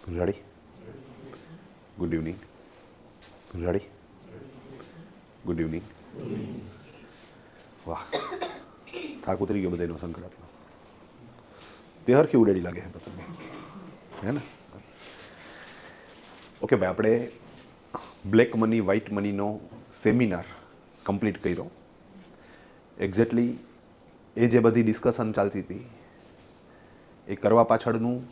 Ready? Good evening. Ready? Good evening. વાહ, થાક ઉતરી ગયો બધાનો સંકળાટનો. તે હરખી ઉડાડી લાગે છે તમને, હે ને? ઓકે ભાઈ, આપણે બ્લેક મની વ્હાઇટ મનીનો સેમિનાર કમ્પ્લીટ કર્યો. એક્ઝેક્ટલી એ જે બધી ડિસ્કશન ચાલતી હતી એ કરવા પાછળનું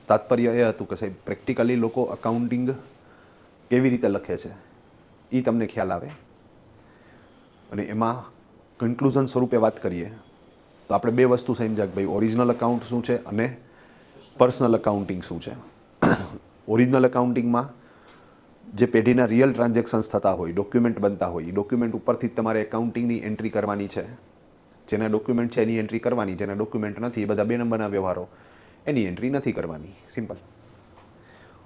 તાત્પર્ય એ હતું કે સાહેબ પ્રેક્ટિકલી લોકો અકાઉન્ટિંગ કેવી રીતે લખે છે એ તમને ખ્યાલ આવે, અને એમાં કન્ક્લુઝન સ્વરૂપે વાત કરીએ તો આપણે બે વસ્તુ સમજ્યા કે ભાઈ ઓરિજિનલ અકાઉન્ટ શું છે અને પર્સનલ અકાઉન્ટિંગ શું છે. ઓરિજિનલ અકાઉન્ટિંગમાં જે પેઢીના રિયલ ટ્રાન્ઝેક્શન્સ થતા હોય, ડોક્યુમેન્ટ બનતા હોય, એ ડોક્યુમેન્ટ ઉપરથી તમારે એકાઉન્ટિંગની એન્ટ્રી કરવાની છે. જેના ડોક્યુમેન્ટ છે એની એન્ટ્રી કરવાની, જેના ડોક્યુમેન્ટ નથી એ બધા બે નંબરના વ્યવહારો, એની એન્ટ્રી નથી કરવાની. સિમ્પલ.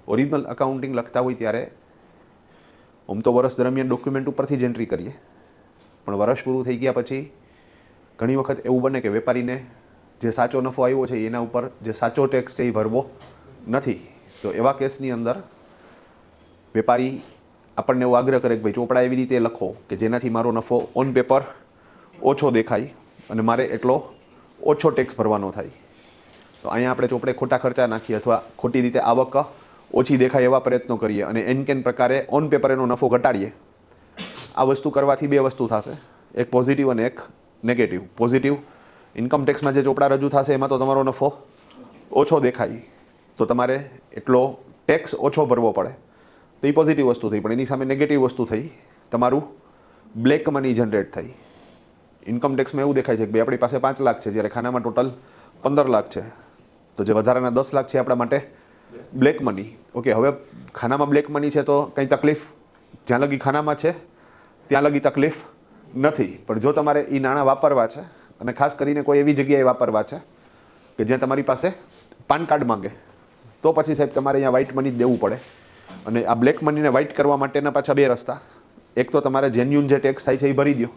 ઓરિજિનલ અકાઉન્ટિંગ લખતા હોય ત્યારે આમ તો વર્ષ દરમિયાન ડોક્યુમેન્ટ ઉપરથી જ એન્ટ્રી કરીએ, પણ વર્ષ પૂરું થઈ ગયા પછી ઘણી વખત એવું બને કે વેપારીને જે સાચો નફો આવ્યો છે એના ઉપર જે સાચો ટેક્સ છે એ ભરવો નથી. તો એવા કેસની અંદર વેપારી આપણને એવો આગ્રહ કરે કે ભાઈ ચોપડા એવી રીતે લખો કે જેનાથી મારો નફો ઓન પેપર ઓછો દેખાય અને મારે એટલો ઓછો ટેક્સ ભરવાનો થાય. તો અહીંયા આપણે ચોપડે ખોટા ખર્ચા નાખીએ અથવા ખોટી રીતે આવક ઓછી દેખાય એવા પ્રયત્નો કરીએ અને એન કેન પ્રકારે ઓન પેપર એનો નફો ઘટાડીએ. આ વસ્તુ કરવાથી બે વસ્તુ થશે, એક પોઝિટિવ અને એક નેગેટિવ. પોઝિટિવ, ઇન્કમ ટેક્સમાં જે ચોપડા રજૂ થશે એમાં તો તમારો નફો ઓછો દેખાય, તો તમારે એટલો ટેક્સ ઓછો ભરવો પડે, તો એ પોઝિટિવ વસ્તુ થઈ. પણ એની સામે નેગેટિવ વસ્તુ થઈ, તમારું બ્લેક મની જનરેટ થઈ. ઇન્કમ ટેક્સમાં એવું દેખાય છે કે ભાઈ આપણી પાસે 5 લાખ છે જ્યારે ખાનામાં ટોટલ 15 લાખ છે, તો જે વધારાના 10 લાખ છે આપણા માટે બ્લેક મની. ઓકે, હવે ખાનામાં બ્લેક મની છે તો કંઈ તકલીફ, જ્યાં લગી ખાનામાં છે ત્યાં લગી તકલીફ નથી. પણ જો તમારે એ નાણાં વાપરવા છે અને ખાસ કરીને કોઈ એવી જગ્યાએ વાપરવા છે કે જ્યાં તમારી પાસે પાન કાર્ડ માંગે, તો પછી સાહેબ તમારે અહીંયા વ્હાઇટ મની જ દેવું પડે. અને આ બ્લેક મનીને વ્હાઇટ કરવા માટેના પાછા બે રસ્તા. એક તો તમારે જેન્યુન જે ટેક્સ થાય છે એ ભરી દો.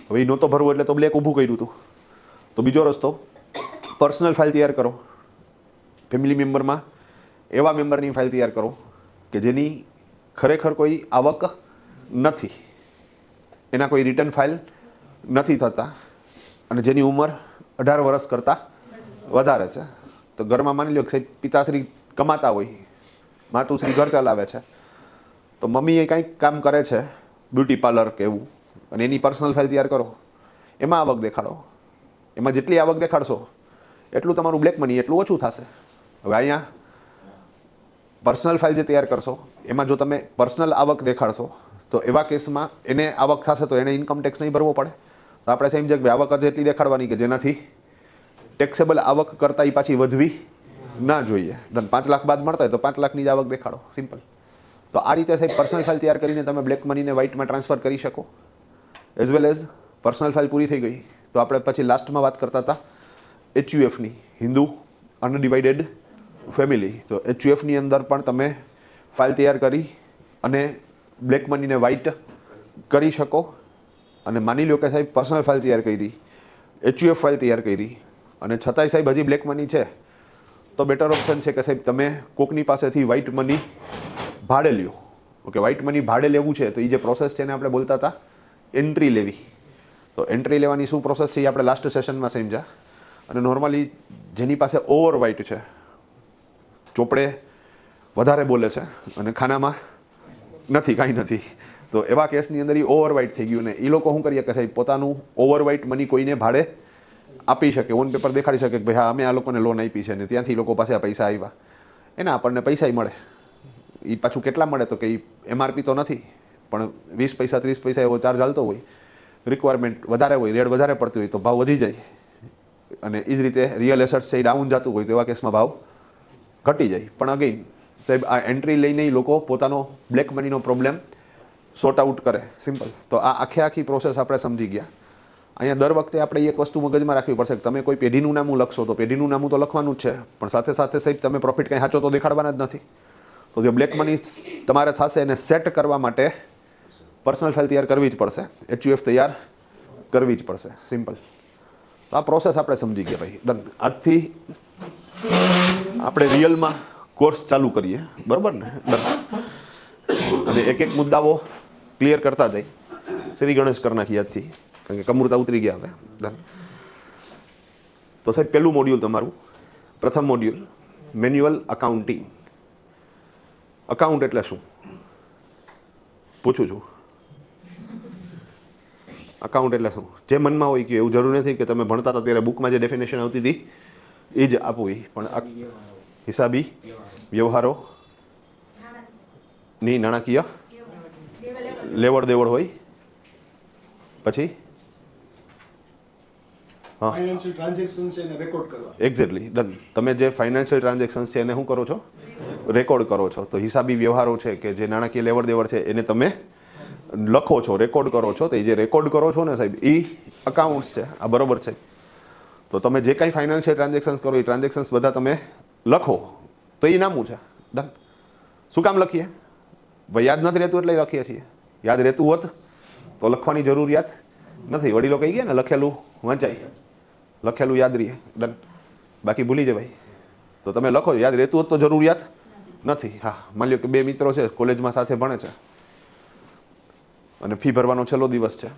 હવે એ નહોતો ભરવો એટલે તો બ્લેક ઊભું કર્યું હતું. તો બીજો રસ્તો, પર્સનલ ફાઇલ તૈયાર કરો. ફેમિલી મેમ્બરમાં એવા મેમ્બરની ફાઇલ તૈયાર કરો કે જેની ખરેખર કોઈ આવક નથી, એના કોઈ રિટર્ન ફાઇલ નથી થતા અને જેની ઉંમર 18 વર્ષ કરતાં વધારે છે. તો ઘરમાં માની લો કે સાહેબ પિતાશ્રી કમાતા હોય, માતુશ્રી ઘર ચલાવે છે, તો મમ્મી એ કંઈક કામ કરે છે, બ્યુટી પાર્લર કે એવું, અને એની પર્સનલ ફાઇલ તૈયાર કરો. એમાં આવક દેખાડો. એમાં જેટલી આવક દેખાડશો એટલું તમારું બ્લેક મની એટલું ઓછું થશે. હવે અહીંયા પર્સનલ ફાઇલ જે તૈયાર કરશો એમાં જો તમે પર્સનલ આવક દેખાડશો તો એવા કેસમાં એને આવક થશે તો એને ઇન્કમ ટેક્સ નહીં ભરવો પડે. તો આપણે સમજીએ કે આવક જ એટલી દેખાડવાની કે જેનાથી ટેક્સેબલ આવક કરતાં એ પાછી વધવી ના જોઈએ. 5 લાખ બાદ મળતા હોય તો 5 લાખની જ આવક દેખાડો. સિમ્પલ. તો આ રીતે સાહેબ પર્સનલ ફાઇલ તૈયાર કરીને તમે બ્લેક મનીને વ્હાઇટમાં ટ્રાન્સફર કરી શકો. As well as personal file પૂરી થઈ ગઈ તો આપણે પછી લાસ્ટમાં વાત કરતા હતા HUFની, હિન્દુ અનડિવાઇડેડ ફેમિલી. તો HUFની અંદર પણ તમે ફાઇલ તૈયાર કરી અને બ્લેક મનીને વ્હાઇટ કરી શકો. અને માની લો કે સાહેબ પર્સનલ ફાઇલ તૈયાર કરી, HUF ફાઇલ તૈયાર કરી અને છતાંય સાહેબ હજી બ્લેક મની છે, તો બેટર ઓપ્શન છે કે સાહેબ તમે કોકની પાસેથી વ્હાઇટ મની ભાડે લ્યો. ઓકે, વ્હાઇટ મની ભાડે લેવું છે તો એ જે પ્રોસેસ છે એને આપણે બોલતા હતા એન્ટ્રી લેવી. તો એન્ટ્રી લેવાની શું પ્રોસેસ છે એ આપણે લાસ્ટ સેશનમાં સમજ્યા. અને નોર્મલી જેની પાસે ઓવર વ્હાઇટ છે, ચોપડે વધારે બોલે છે અને ખાનામાં નથી, કાંઈ નથી, તો એવા કેસની અંદર એ ઓવર વ્હાઇટ થઈ ગયું. ને એ લોકો શું કરીએ કે સાહેબ પોતાનું ઓવર વ્હાઇટ મની કોઈને ભાડે આપી શકે, ઓન પેપર દેખાડી શકે કે ભાઈ હા અમે આ લોકોને લોન આપી છે અને ત્યાંથી લોકો પાસે આ પૈસા આવ્યા, એના આપણને પૈસા મળે. એ પાછું કેટલા મળે તો કે એ MRP તો નથી, પણ 20 પૈસા 30 પૈસા એવો ચાર્જ ચાલતો હોય, રિક્વાયરમેન્ટ વધારે હોય, રેડ વધારે પડતી હોય તો ભાવ વધી જાય. અને એ જ રીતે રિયલ એસેટ્સ છે એ ડાઉન જતું હોય તો એવા કેસમાં ભાવ ઘટી જાય. પણ અગેઇન સાહેબ આ એન્ટ્રી લઈને લોકો પોતાનો બ્લેક મનીનો પ્રોબ્લેમ સોર્ટ આઉટ કરે. સિમ્પલ. તો આ આખી પ્રોસેસ આપણે સમજી ગયા. અહીંયા દર વખતે આપણે એક વસ્તુ મગજમાં રાખવી પડશે કે તમે કોઈ પેઢીનું નામું લખશો તો પેઢીનું નામું તો લખવાનું જ છે, પણ સાથે સાથે સાહેબ તમે પ્રોફિટ કંઈ સાચો તો દેખાડવાના જ નથી. તો જે બ્લેક મની તમારે થશે એને સેટ કરવા માટે પર્સનલ ફાઇલ તૈયાર કરવી જ પડશે, HUF તૈયાર કરવી જ પડશે. સિમ્પલ. તો આ પ્રોસેસ આપણે સમજી ગયા ભાઈ. ડન. આજથી આપણે રિયલમાં કોર્સ ચાલુ કરીએ, બરાબર ને? અને એક એક મુદ્દાઓ ક્લિયર કરતા જાય. શ્રી ગણેશ કરી નાખી યાદથી, કારણ કે કમૃતા ઉતરી ગયા હવે. તો સાહેબ પહેલું મોડ્યુલ તમારું, પ્રથમ મોડ્યુલ મેન્યુઅલ અકાઉન્ટિંગ. અકાઉન્ટ એટલે શું પૂછું છું? અકાઉન્ટ એટલે શું? જે મનમાં હોય કે એવું જરૂર નથી કે તમે ભણતા હતા ત્યારે બુકમાં જે ડેફિનેશન આવતી હતી એ જ આપવું, પણ હિસાબી વ્યવહારો ની નાણાકીય લેવડ દેવડ હોય, પછી ફાઇનાન્શિયલ ટ્રાન્ઝેક્શન છે એને રેકોર્ડ કરવા. Exactly done. તમે જે ફાઇનાન્શિયલ ટ્રાન્ઝેક્શન છે એને શું કરો છો? રેકોર્ડ કરો છો. તો હિસાબી વ્યવહારો છે કે જે નાણાકીય લેવડ દેવડ છે એને તમે લખો છો, રેકોર્ડ કરો છો. તો એ જે રેકોર્ડ કરો છો ને સાહેબ એ અકાઉન્ટ્સ છે. આ બરોબર છે? તો તમે જે કાંઈ ફાઇનાન્શિયલ ટ્રાન્ઝેક્શન્સ કરો એ ટ્રાન્ઝેક્શન્સ બધા તમે લખો તો એ નામું છે. ડન. શું કામ લખીએ? ભાઈ યાદ નથી રહેતું એટલે લખીએ છીએ. યાદ રહેતું હોત તો લખવાની જરૂરિયાત નથી. વડીલો કહી ગયા ને, લખેલું વાંચાય, લખેલું યાદ રહે. ડન. બાકી ભૂલી જવાય. તો તમે લખો, યાદ રહેતું હોત તો જરૂરિયાત નથી. હા, માની લો કે બે મિત્રો છે, કોલેજમાં સાથે ભણે છે અને ફી ભરવાનો છેલ્લો દિવસ છે.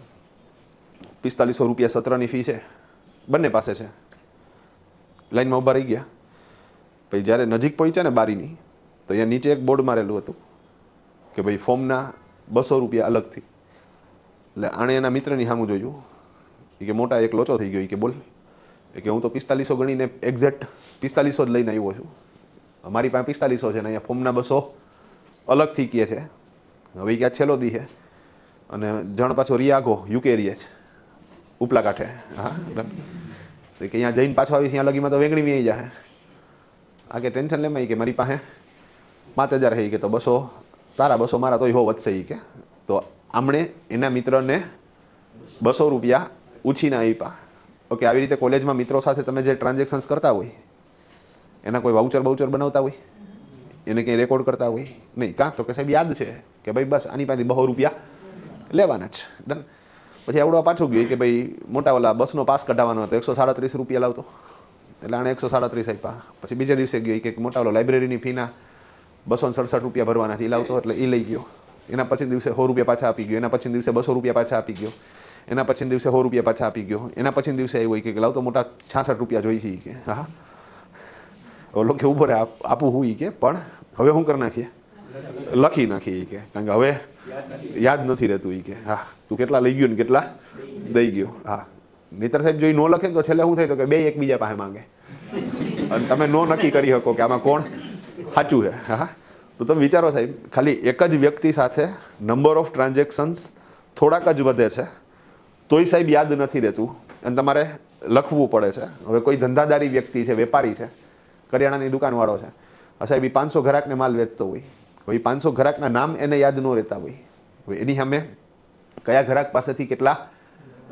4500 રૂપિયા સત્રની ફી છે, બંને પાસે છે. લાઈનમાં ઊભા રહી ગયા. પછી જ્યારે નજીક પહોંચ્યા ને બારીની, તો અહીંયા નીચે એક બોર્ડ મારેલું હતું કે ભાઈ ફોર્મના 200 રૂપિયા અલગથી. એટલે આણે એના મિત્રની સામું જોયું કે મોટા એક લોચો થઈ ગયો. કે બોલ, કે હું તો 4500 ગણીને એક્ઝેક્ટ 4500 જ લઈને આવ્યો છું. અમારી પાસે 4500 છે ને અહીંયા ફોર્મના 200 અલગથી કહે છે. હવે ક્યાં છેલ્લો દી છે અને જણ પાછો રિયાગો યુકે રીએ છે ઉપલા કાંઠે. હા, તો કે અહીંયા જઈને પાછો આવીશ, અહીંયા લગીમાં તો વેગણી વી જાય. આ કે ટેન્શન લેમાં કે મારી પાસે 5000 છે કે તો 200 તારા 200 મારા તોય હો વધશે કે. તો આમણે એના મિત્રને 200 રૂપિયા ઉછીના આપ્યા. ઓકે, આવી રીતે કોલેજમાં મિત્રો સાથે તમે જે ટ્રાન્ઝેક્શન્સ કરતા હોય એના કોઈ વાઉચર બનાવતા હોય, એને કંઈ રેકોર્ડ કરતા હોય નહીં. કાં તો કે સાહેબ યાદ છે કે ભાઈ બસ આની પાસેથી 200 રૂપિયા લેવાના જ. ડન. પછી આવડો પાછું ગયું કે ભાઈ મોટા ઓલા બસનો પાસ કઢાવવાનો હતો, 137 રૂપિયા લાવતો એટલે આણે 137 આપ્યા. પછી બીજા દિવસે ગયો કે મોટા ઓલો લાઇબ્રેરીની ફીના 267 રૂપિયા ભરવાના છે એ લાવતો એટલે એ લઈ ગયો. એના પછી દિવસે 100 રૂપિયા પાછા આપી ગયો. એના પછી દિવસે 200 રૂપિયા પાછા આપી ગયો. એના પછી દિવસે 100 રૂપિયા પાછા આપી ગયો. એના પછી દિવસે આવ્યો કે લાવતો મોટા 66 રૂપિયા જોઈ છે કે. હા, ઓલો કે ઉપર આપું હું કે, પણ હવે શું કરી નાખીએ? લખી નાખીએ કે, કારણ કે હવે યાદ નથી રહેતું કે. હા, તું કેટલા લઈ ગયો ને કેટલા દઈ ગયો. હા, નહીતર સાહેબ જો ન લખે તો છેલ્લે શું થાય? તો કે બે એકબીજા પાસે માંગે અને તમે નો નક્કી કરી શકો કે આમાં કોણ સાચું છે. હા, તો તમે વિચારો સાહેબ, ખાલી એક જ વ્યક્તિ સાથે નંબર ઓફ ટ્રાન્ઝેક્શન્સ થોડાક જ વધે છે તોય સાહેબ યાદ નથી રહેતું અને તમારે લખવું પડે છે. હવે કોઈ ધંધાદારી વ્યક્તિ છે, વેપારી છે, કરિયાણાની દુકાનવાળો છે, સાહેબ એ 500 ગ્રાહકને માલ વેચતો હોય. હવે 500 ગ્રાહકના નામ એને યાદ ન રહેતા હોય. હવે એની સામે કયા ગ્રાહક પાસેથી કેટલા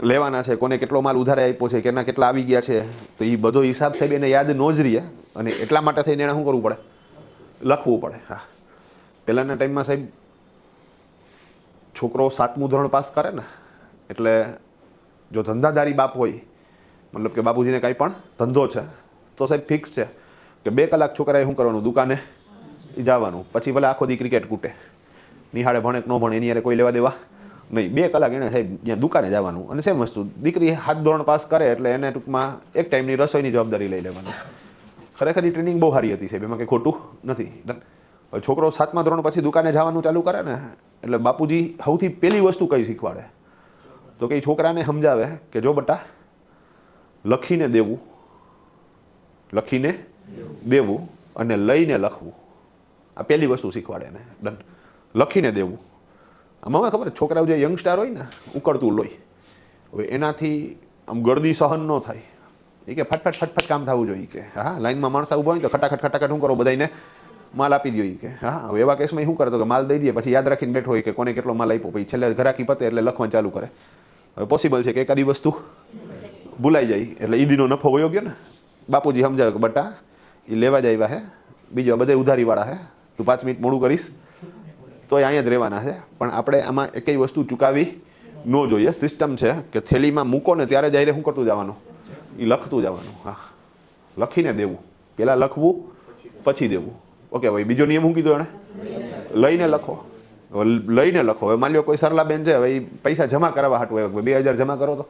લેવાના છે, કોને કેટલો માલ ઉધારે આપ્યો છે, કેના કેટલા આવી ગયા છે, તો એ બધો હિસાબ સાહેબ એને યાદ ન જ રહે. અને એટલા માટે થઈને એને શું કરવું પડે? લખવું પડે. હા, પહેલાંના ટાઈમમાં સાહેબ છોકરો 7મું ધોરણ પાસ કરે ને એટલે જો ધંધાદારી બાપ હોય, મતલબ કે બાપુજીને કાંઈ પણ ધંધો છે તો સાહેબ ફિક્સ છે કે 2 કલાક છોકરાએ શું કરવાનું? દુકાને જવાનું. પછી ભલે આખો દી ક્રિકેટ કૂટે, નિહાળે ભણે કે ન ભણે એની યારે કોઈ લેવા દેવા નહીં. 2 કલાક એને સાહેબ ત્યાં દુકાને જવાનું. અને સેમ વસ્તુ દીકરી 7 ધોરણ પાસ કરે એટલે એને ટૂંકમાં એક ટાઈમની રસોઈની જવાબદારી લઈ લેવાની. ખરેખર એ ટ્રેનિંગ બહુ સારી હતી સાહેબ, એમાં કંઈ ખોટું નથી. છોકરો 7મા ધોરણ પછી દુકાને જવાનું ચાલુ કરે ને એટલે બાપુજી સૌથી પહેલી વસ્તુ કઈ શીખવાડે? તો કે છોકરાને સમજાવે કે જો બટા લખીને દેવું અને લઈને લખવું, આ પહેલી વસ્તુ શીખવાડે એને. ડન. લખીને દેવું. આમાં ખબર છોકરાઓ જે યંગસ્ટાર હોય ને, ઉકળતું લોહી, હવે એનાથી આમ ગળદી સહન ન થાય. એ કે ફટફટ કામ થવું જોઈએ કે. હા, લાઈનમાં માણસા ઊભા હોય તો ખટાખટ શું કરો? બધાને માલ આપી દો કે. હા, હવે એવા કેસમાં શું કરે? તો કે માલ દઈ દે, પછી યાદ રાખીને બેઠો હોય કે કોને કેટલો માલ આપ્યો. પછી છેલ્લે ઘરાકી પતે એટલે લખવાનું ચાલુ કરે. હવે પોસિબલ છે કે એકાદી વસ્તુ ભૂલાઈ જાય એટલે ઈદીનો નફો વયો ગયો ને. બાપુજી સમજાવે કે બટા એ લેવા જ આવ્યા હે, બીજો બધા ઉધારીવાળા હે, તું 5 મિનિટ મોડું કરીશ તો અહીંયા જ રહેવાના છે. પણ આપણે આમાં એકેય વસ્તુ ચૂકાવી ન જોઈએ. સિસ્ટમ છે કે થેલીમાં મૂકો ને ત્યારે જ શું કરતું જવાનું? એ લખતું જવાનું. હા, લખીને દેવું. પહેલાં લખવું પછી દેવું. ઓકે ભાઈ, બીજો નિયમ શું કીધો એણે? લઈને લખો. હવે લઈને લખો. હવે માની લો કોઈ સરલાબેન છે, હવે એ પૈસા જમા કરવા હાટું આવ્યો, 2000 જમા કરો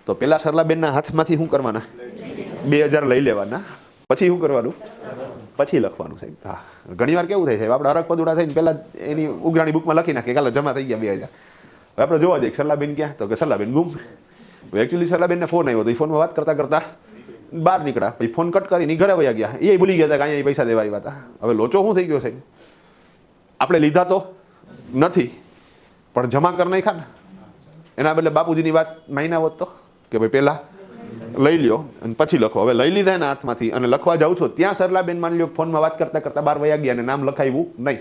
તો પેલા સરલાબેનના હાથમાંથી શું કરવાના? 2000 લઈ લેવાના. પછી શું કરવાનું? પછી લખવાનું સાહેબ. હા, ઘણી વાર કેવું થાય સાહેબ, આપણે હરક પદુડા થઈને પહેલા એની ઉઘરાણી બુકમાં લખી નાખીએ, કાલે જમા થઈ ગયા 2000. હવે આપણે જોવા જઈએ સરલાબેન ક્યાં, તો કે સરલાબેન ગુમ. એકચ્યુઅલી સરલાબેનને ફોન આવ્યો તો એ ફોનમાં વાત કરતાં કરતાં બહાર નીકળ્યા, પછી ફોન કટ કરીને ઘરે વયા ગયા. એ ભૂલી ગયા હતા કે અહીંયા પૈસા દેવા આવ્યા હતા. હવે લોચો શું થઈ ગયો સાહેબ? આપણે લીધા તો નથી, પણ જમા કરી નાખ્યા ને. એના બદલે બાપુજીની વાત માયના હોત તો કે ભાઈ પહેલાં લઈ લ્યો અને પછી લખો. હવે લઈ લીધા એના હાથમાંથી અને લખવા જાઉં છો ત્યાં સરલાબેન માની લ્યો ફોનમાં વાત કરતાં કરતાં બહાર વયા ગયા અને નામ લખાવ્યું નહીં.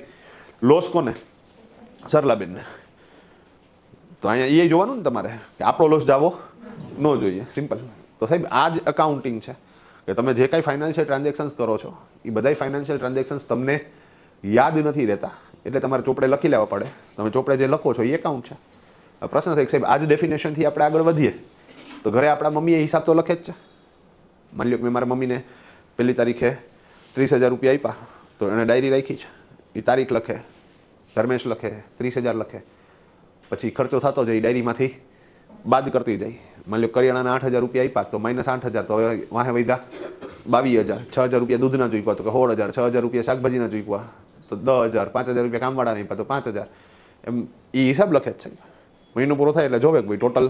લોસ કોને? સરલાબેનને. તો અહીંયા એ જોવાનું ને તમારે કે આપણો લોસ જાવો ન જોઈએ. સિમ્પલ. તો સાહેબ આ જ અકાઉન્ટિંગ છે કે તમે જે કાંઈ ફાઇનાન્શિયલ ટ્રાન્ઝેક્શન્સ કરો છો એ બધાય ફાઇનાન્શિયલ ટ્રાન્ઝેક્શન્સ તમને યાદ નથી રહેતા, એટલે તમારે ચોપડે લખી લેવા પડે. તમે ચોપડે જે લખો છો એ એકાઉન્ટ છે. પ્રશ્ન થાય સાહેબ આ જ ડેફિનેશનથી આપણે આગળ વધીએ તો ઘરે આપણા મમ્મીએ હિસાબ તો લખે જ છે. માની લો કે મેં મારા મમ્મીને પહેલી તારીખે 30,000 રૂપિયા આપ્યા, તો એણે ડાયરી રાખી છે. એ તારીખ લખે, ધર્મેશ લખે, 30,000 લખે, પછી ખર્ચો થતો જાય ડાયરીમાંથી બાદ કરતી જાય. માની લો કરિયાણાના 8,000 રૂપિયા આપ્યા તો -8,000, તો હવે વાહે વૈધા 22,000. 6,000 રૂપિયા દૂધના જોઈવા તો કે 16,000. 6,000 રૂપિયા શાકભાજીના જોઈવા તો 10,000. 5,000 રૂપિયા કામવાળાને આપ્યા તો 5,000. એમ એ હિસાબ લખે જ છે. મહિનો પૂરો થાય એટલે જોવે કે ભાઈ ટોટલ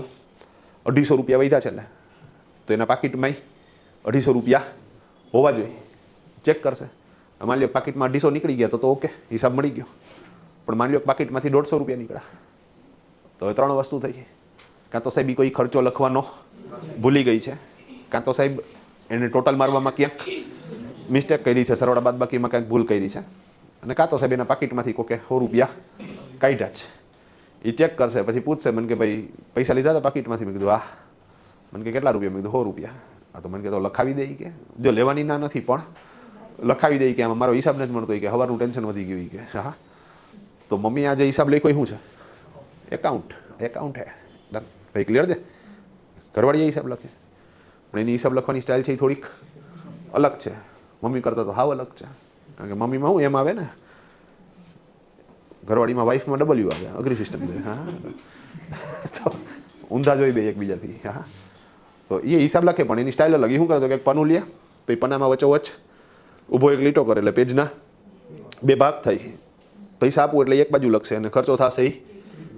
250 રૂપિયા વૈધા છે, એટલે તો એના પાકીટમાં 250 રૂપિયા હોવા જોઈએ. ચેક કરશે. માની લો પાકીટમાં 250 નીકળી ગયા તો ઓકે, હિસાબ મળી ગયો. પણ માની લો પાકીટમાંથી 150 રૂપિયા નીકળ્યા તો 3 વસ્તુ થઈ. કાં તો સાહેબ કોઈ ખર્ચો લખવાનો ભૂલી ગઈ છે, કાં તો સાહેબ એને ટોટલ મારવામાં ક્યાંક મિસ્ટેક કરી છે, સરવાળા બાદબાકીમાં ક્યાંક ભૂલ કરી છે, અને કાં તો સાહેબ એના પાકીટમાંથી કોકે 100 રૂપિયા કાઢ્યા છે. એ ચેક કરશે, પછી પૂછશે મને કે ભાઈ પૈસા લીધા હતા પાકીટમાંથી? મેં કીધું હા. મને કે કેટલા રૂપિયા? મેં કીધું 100 રૂપિયા. હા, તો મને કે તો લખાવી દઈ કે જો લેવાની ના નથી પણ લખાવી દઈ કે આમાં મારો હિસાબ નથી મળતો કે હવારનું ટેન્શન વધી ગયું કે હા. તો મમ્મી આજે હિસાબ લઈ કોઈ શું છે? એકાઉન્ટ. એકાઉન્ટ હે ડન ભાઈ, ક્લિયર છે. ઘરવાળીએ હિસાબ લખે પણ એની હિસાબ લખવાની સ્ટાઇલ છે એ થોડીક અલગ છે. મમ્મી કરતાં તો હાવ અલગ છે. કારણ કે મમ્મીમાં હું એમ આવે ને, ઘરવાળીમાં વાઈફમાં W આવે, અઘરી સિસ્ટમ છે. હા, તો ઊંધા જોઈ દે એકબીજાથી. હા, તો એ હિસાબ લખે પણ એની સ્ટાઇલ અલગ. એ શું કરે તો કે પનું લે, પછી પનામાં વચ્ચોવચ્ચ ઊભો એક લીટો કરે એટલે પેજના 2 ભાગ થાય. પૈસા આપું એટલે એક બાજુ લખશે અને ખર્ચો થશે એ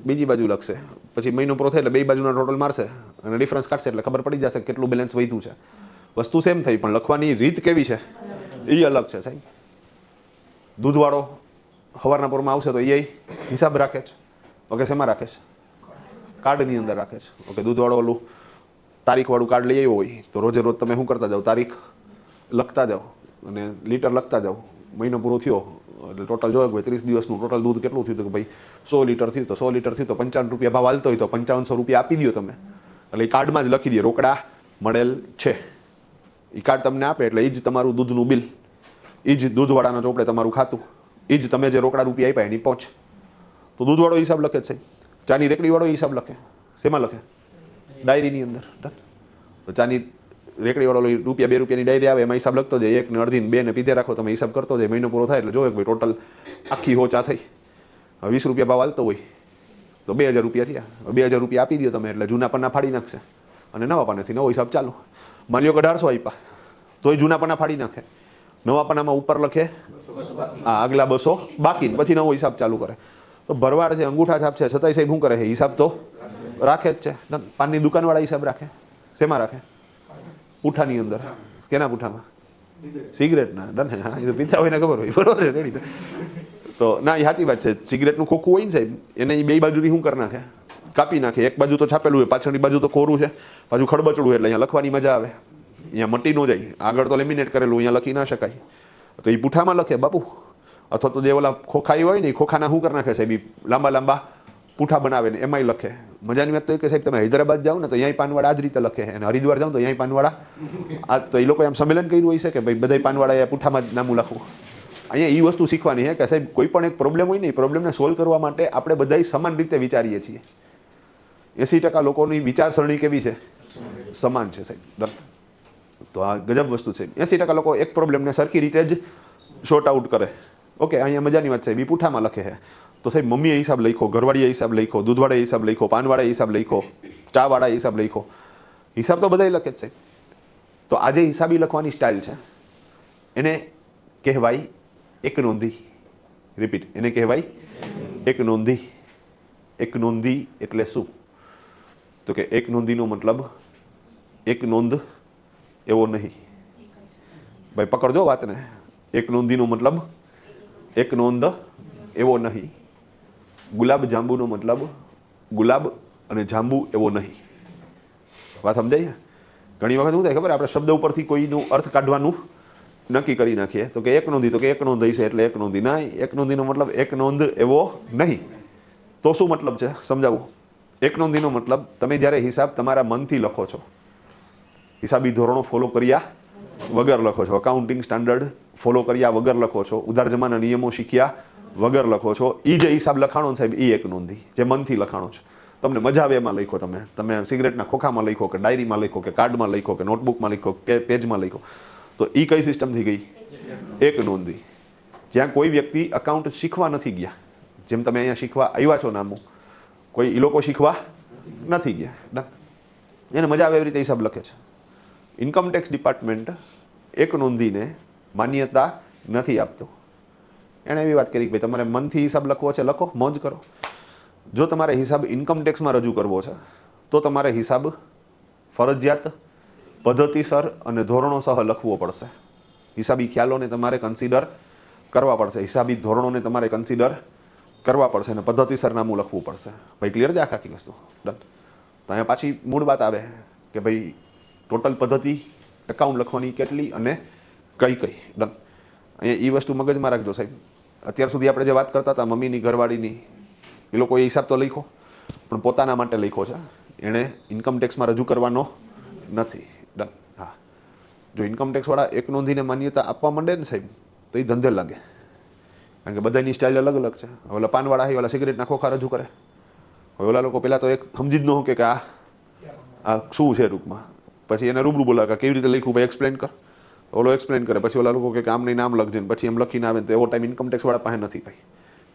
બીજી બાજુ લખશે. પછી મહિનો પૂરો થાય એટલે 2 બાજુના ટોટલ મારશે અને ડિફરન્સ કાઢશે એટલે ખબર પડી જશે કેટલું બેલેન્સ વધ્યું છે. વસ્તુ સેમ થઈ પણ લખવાની રીત કેવી છે એ અલગ છે સાહેબ. દૂધવાળો સવારના પોરમાં આવશે તો એ હિસાબ રાખે છે. ઓકે, શેમાં રાખે છે? કાર્ડની અંદર રાખે છે. ઓકે, દૂધવાળો ઓલું તારીખવાળું કાર્ડ લઈ આવ્યો હોય તો રોજે રોજ તમે શું કરતા જાઓ? તારીખ લખતા જાઓ અને લીટર લખતા જાઓ. મહિનો પૂરો થયો એટલે ટોટલ જોયો કે 30 દિવસનું ટોટલ દૂધ કેટલું થયું? તો કે ભાઈ 100 લીટર થયું. તો 100 લીટર થયું તો 55 રૂપિયા ભાવ હાલતો હોય તો 5500 રૂપિયા આપી દો તમે. એટલે એ કાર્ડમાં જ લખી દે રોકડા મળેલ છે. એ કાર્ડ તમને આપે એટલે એ જ તમારું દૂધનું બિલ, એ જ દૂધવાળાના ચોપડે તમારું ખાતું, એ જ તમે જે રોકડા રૂપિયા આપ્યા એની પહોંચ. તો દૂધવાળો હિસાબ લખે છે. ચાની રેકડીવાળો હિસાબ લખે. શેમાં લખે? ડાયરીની અંદર. તો ચાની રેકડીવાળો રૂપિયા 2 રૂપિયાની ડાયરી આવે એમાં હિસાબ લખતો જાય. 1 ને અડધી ને 2 ને પીધે રાખો તમે, હિસાબ કરતો જાય. મહિનો પૂરો થાય એટલે જોવે કે ભાઈ ટોટલ આખી હોચા થઈ. હવે 20 રૂપિયા ભાવ હાલતો હોય તો 2000 રૂપિયા થયા. 2000 રૂપિયા આપી દો તમે એટલે જૂના પન્ના ફાડી નાખશે અને નવા પન્નાથી નવો હિસાબ ચાલુ. માની લો કે 1800 આપ્યા તોય જૂના પન્ના ફાડી નાખે. નવા પન્નામાં ઉપર લખે આ આગલા 200 બાકી, પછી નવો હિસાબ ચાલુ કરે. તો ભરવાડ છે, અંગૂઠા છાપ છે, છતાંય સાહેબ શું કરે છે? હિસાબ તો રાખે જ છે. પાનની દુકાનવાળા હિસાબ રાખે. શેમાં રાખે? પૂઠાની અંદર. કેના પૂઠામાં? સિગરેટના. ડન. હા, એ તો પીતા હોય ને ખબર હોય. બરોબર, રેડી. તો ના, એ સાચી વાત છે. સિગરેટનું ખોખું હોય ને સાહેબ, એને એ 2 બાજુથી શું કરી નાખે? કાપી નાખે. એક બાજુ તો છાપેલું હોય, પાછળની બાજુ તો કોરું છે, બાજુ ખડબચડું એટલે અહીંયા લખવાની મજા આવે. અહીંયા મટી ન જાય. આગળ તો લેમિનેટ કરેલું, અહીંયા લખી ના શકાય. તો એ પૂઠામાં લખે બાપુ. અથવા તો જે ઓલા ખોખાઈ હોય ને એ ખોખાના શું કરી નાખે સાહેબ? લાંબા લાંબા પૂઠા બનાવે ને એમાંય લખે. મજાની વાત તો એ કે સાહેબ તમે હૈદરાબાદ જાઓ ને તો અહીંયા પાનવાળા આ જ રીતે લખે, અને હરિદ્વાર જાઓ તો અહીંયા પાનવાળા આ. તો એ લોકો એમ સંમેલન કર્યું હોય છે કે ભાઈ બધા પાનવાળા પૂઠામાં જ નામું લખવું. અહીંયા એ વસ્તુ શીખવાની છે કે સાહેબ કોઈ પણ એક પ્રોબ્લેમ હોય ને એ પ્રોબ્લેમને સોલ્વ કરવા માટે આપણે બધા સમાન રીતે વિચારીએ છીએ. 80% લોકોની વિચારસરણી કેવી છે? સમાન છે સાહેબ. તો આ ગજબ વસ્તુ છે. 80% લોકો એક પ્રોબ્લેમને સરખી રીતે જ શોર્ટ આઉટ કરે. ઓકે, અહીંયા મજાની વાત સાહેબ, એ પૂઠામાં લખે છે તો સાહેબ મમ્મીએ હિસાબ લખ્યો, ઘરવાળીએ હિસાબ લખ્યો, દૂધવાળાએ હિસાબ લખ્યો, પાનવાળાએ હિસાબ લખ્યો, ચાવાળાએ હિસાબ લખ્યો. હિસાબ તો બધાય લખે જ સાહેબ. તો આ જે હિસાબી લખવાની સ્ટાઇલ છે એને કહેવાય એક નોંધી. રિપીટ, એને કહેવાય એક નોંધી. એક નોંધી એટલે શું? તો કે એક નોંધીનો મતલબ એક નોંધ એવો નહીં. ભાઈ પકડજો વાતને. એક નોંધીનો મતલબ એક નોંધ એવો નહીં. ગુલાબ જાંબુનો મતલબ ગુલાબ અને જાંબુ એવો નહીં. વાત સમજાય? ઘણી વખત શું થાય ખબર, આપણે શબ્દ ઉપરથી કોઈનું અર્થ કાઢવાનું નક્કી કરી નાખીએ. તો કે એક નોંધી, તો કે એક નોંધ હશે એટલે એક નોંધી. ના, એક નોંધીનો મતલબ એક નોંધ એવો નહીં. તો શું મતલબ છે સમજાવું. એક નોંધીનો મતલબ તમે જ્યારે હિસાબ તમારા મનથી લખો છો, હિસાબી ધોરણો ફોલો કર્યા વગર લખો છો, અકાઉન્ટિંગ સ્ટાન્ડર્ડ ફોલો કર્યા વગર લખો છો, ઉધાર જમાના નિયમો શીખ્યા વગર લખો છો, એ જે હિસાબ લખાણો સાહેબ એ એક નોંધી, જે મનથી લખાણો છે. તમને મજા આવે એમાં લખો, તમે સિગરેટના ખોખામાં લખો કે ડાયરીમાં લખો કે કાર્ડમાં લખો કે નોટબુકમાં લખો કે પેજમાં લખો, તો એ કઈ સિસ્ટમ થઈ ગઈ? એક નોંધી. જ્યાં કોઈ વ્યક્તિ અકાઉન્ટ શીખવા નથી ગયા, જેમ તમે અહીંયા શીખવા આવ્યા છો નામું, કોઈ એ લોકો શીખવા નથી ગયા, એને મજા આવે એવી રીતે હિસાબ લખે છે. ઇન્કમટેક્સ ડિપાર્ટમેન્ટ એક નોંધીને માન્યતા નથી આપતું. એણે એવી વાત કરી કે ભાઈ તમારે મનથી હિસાબ લખવો છે, લખો, મોજ કરો. જો તમારે હિસાબ ઇન્કમટેક્સમાં રજૂ કરવો છે તો તમારે હિસાબ ફરજિયાત પદ્ધતિસર અને ધોરણો સહ લખવો પડશે. હિસાબી ખ્યાલોને તમારે કન્સિડર કરવા પડશે, હિસાબી ધોરણોને તમારે કન્સિડર કરવા પડશે અને પદ્ધતિસર નામું લખવું પડશે. ભાઈ ક્લિયર છે આખી વસ્તુ? ડન. તો અહીંયા પાછી મૂળ વાત આવે કે ભાઈ ટોટલ પદ્ધતિ એકાઉન્ટ લખવાની કેટલી અને કઈ કઈ. ડન. અહીંયા એ વસ્તુ મગજમાં રાખજો સાહેબ. અત્યાર સુધી આપણે જે વાત કરતા હતા મમ્મીની, ઘરવાળીની, એ લોકોએ હિસાબ તો લખ્યો પણ પોતાના માટે લખ્યો છે, એણે ઇન્કમટેક્સમાં રજૂ કરવાનો નથી. ડન. હા, જો ઇન્કમટેક્સવાળા એક નોંધીને માન્યતા આપવા માંડે ને સાહેબ તો એ ધંધે લાગે, કારણ કે બધાની સ્ટાઇલ અલગ અલગ છે. હવે ઓલા પાનવાળા ઓલા સિગરેટના ખોખા રજૂ કરે, હવે ઓલા લોકો પહેલાં તો એક સમજી જ ન કે આ શું છે ટૂંકમાં, પછી એને રૂબરૂ બોલાવે કેવી રીતે લખ્યું ભાઈ એક્સપ્લેન કર, ઓલો એક્સપ્લેન કરે, પછી ઓલા લોકો કે આમ નહીં નામ લખજે, પછી એમ લખીને આવે તો એવો ટાઈમ ઇન્કમટેક્સવાળા પાસે નથી ભાઈ.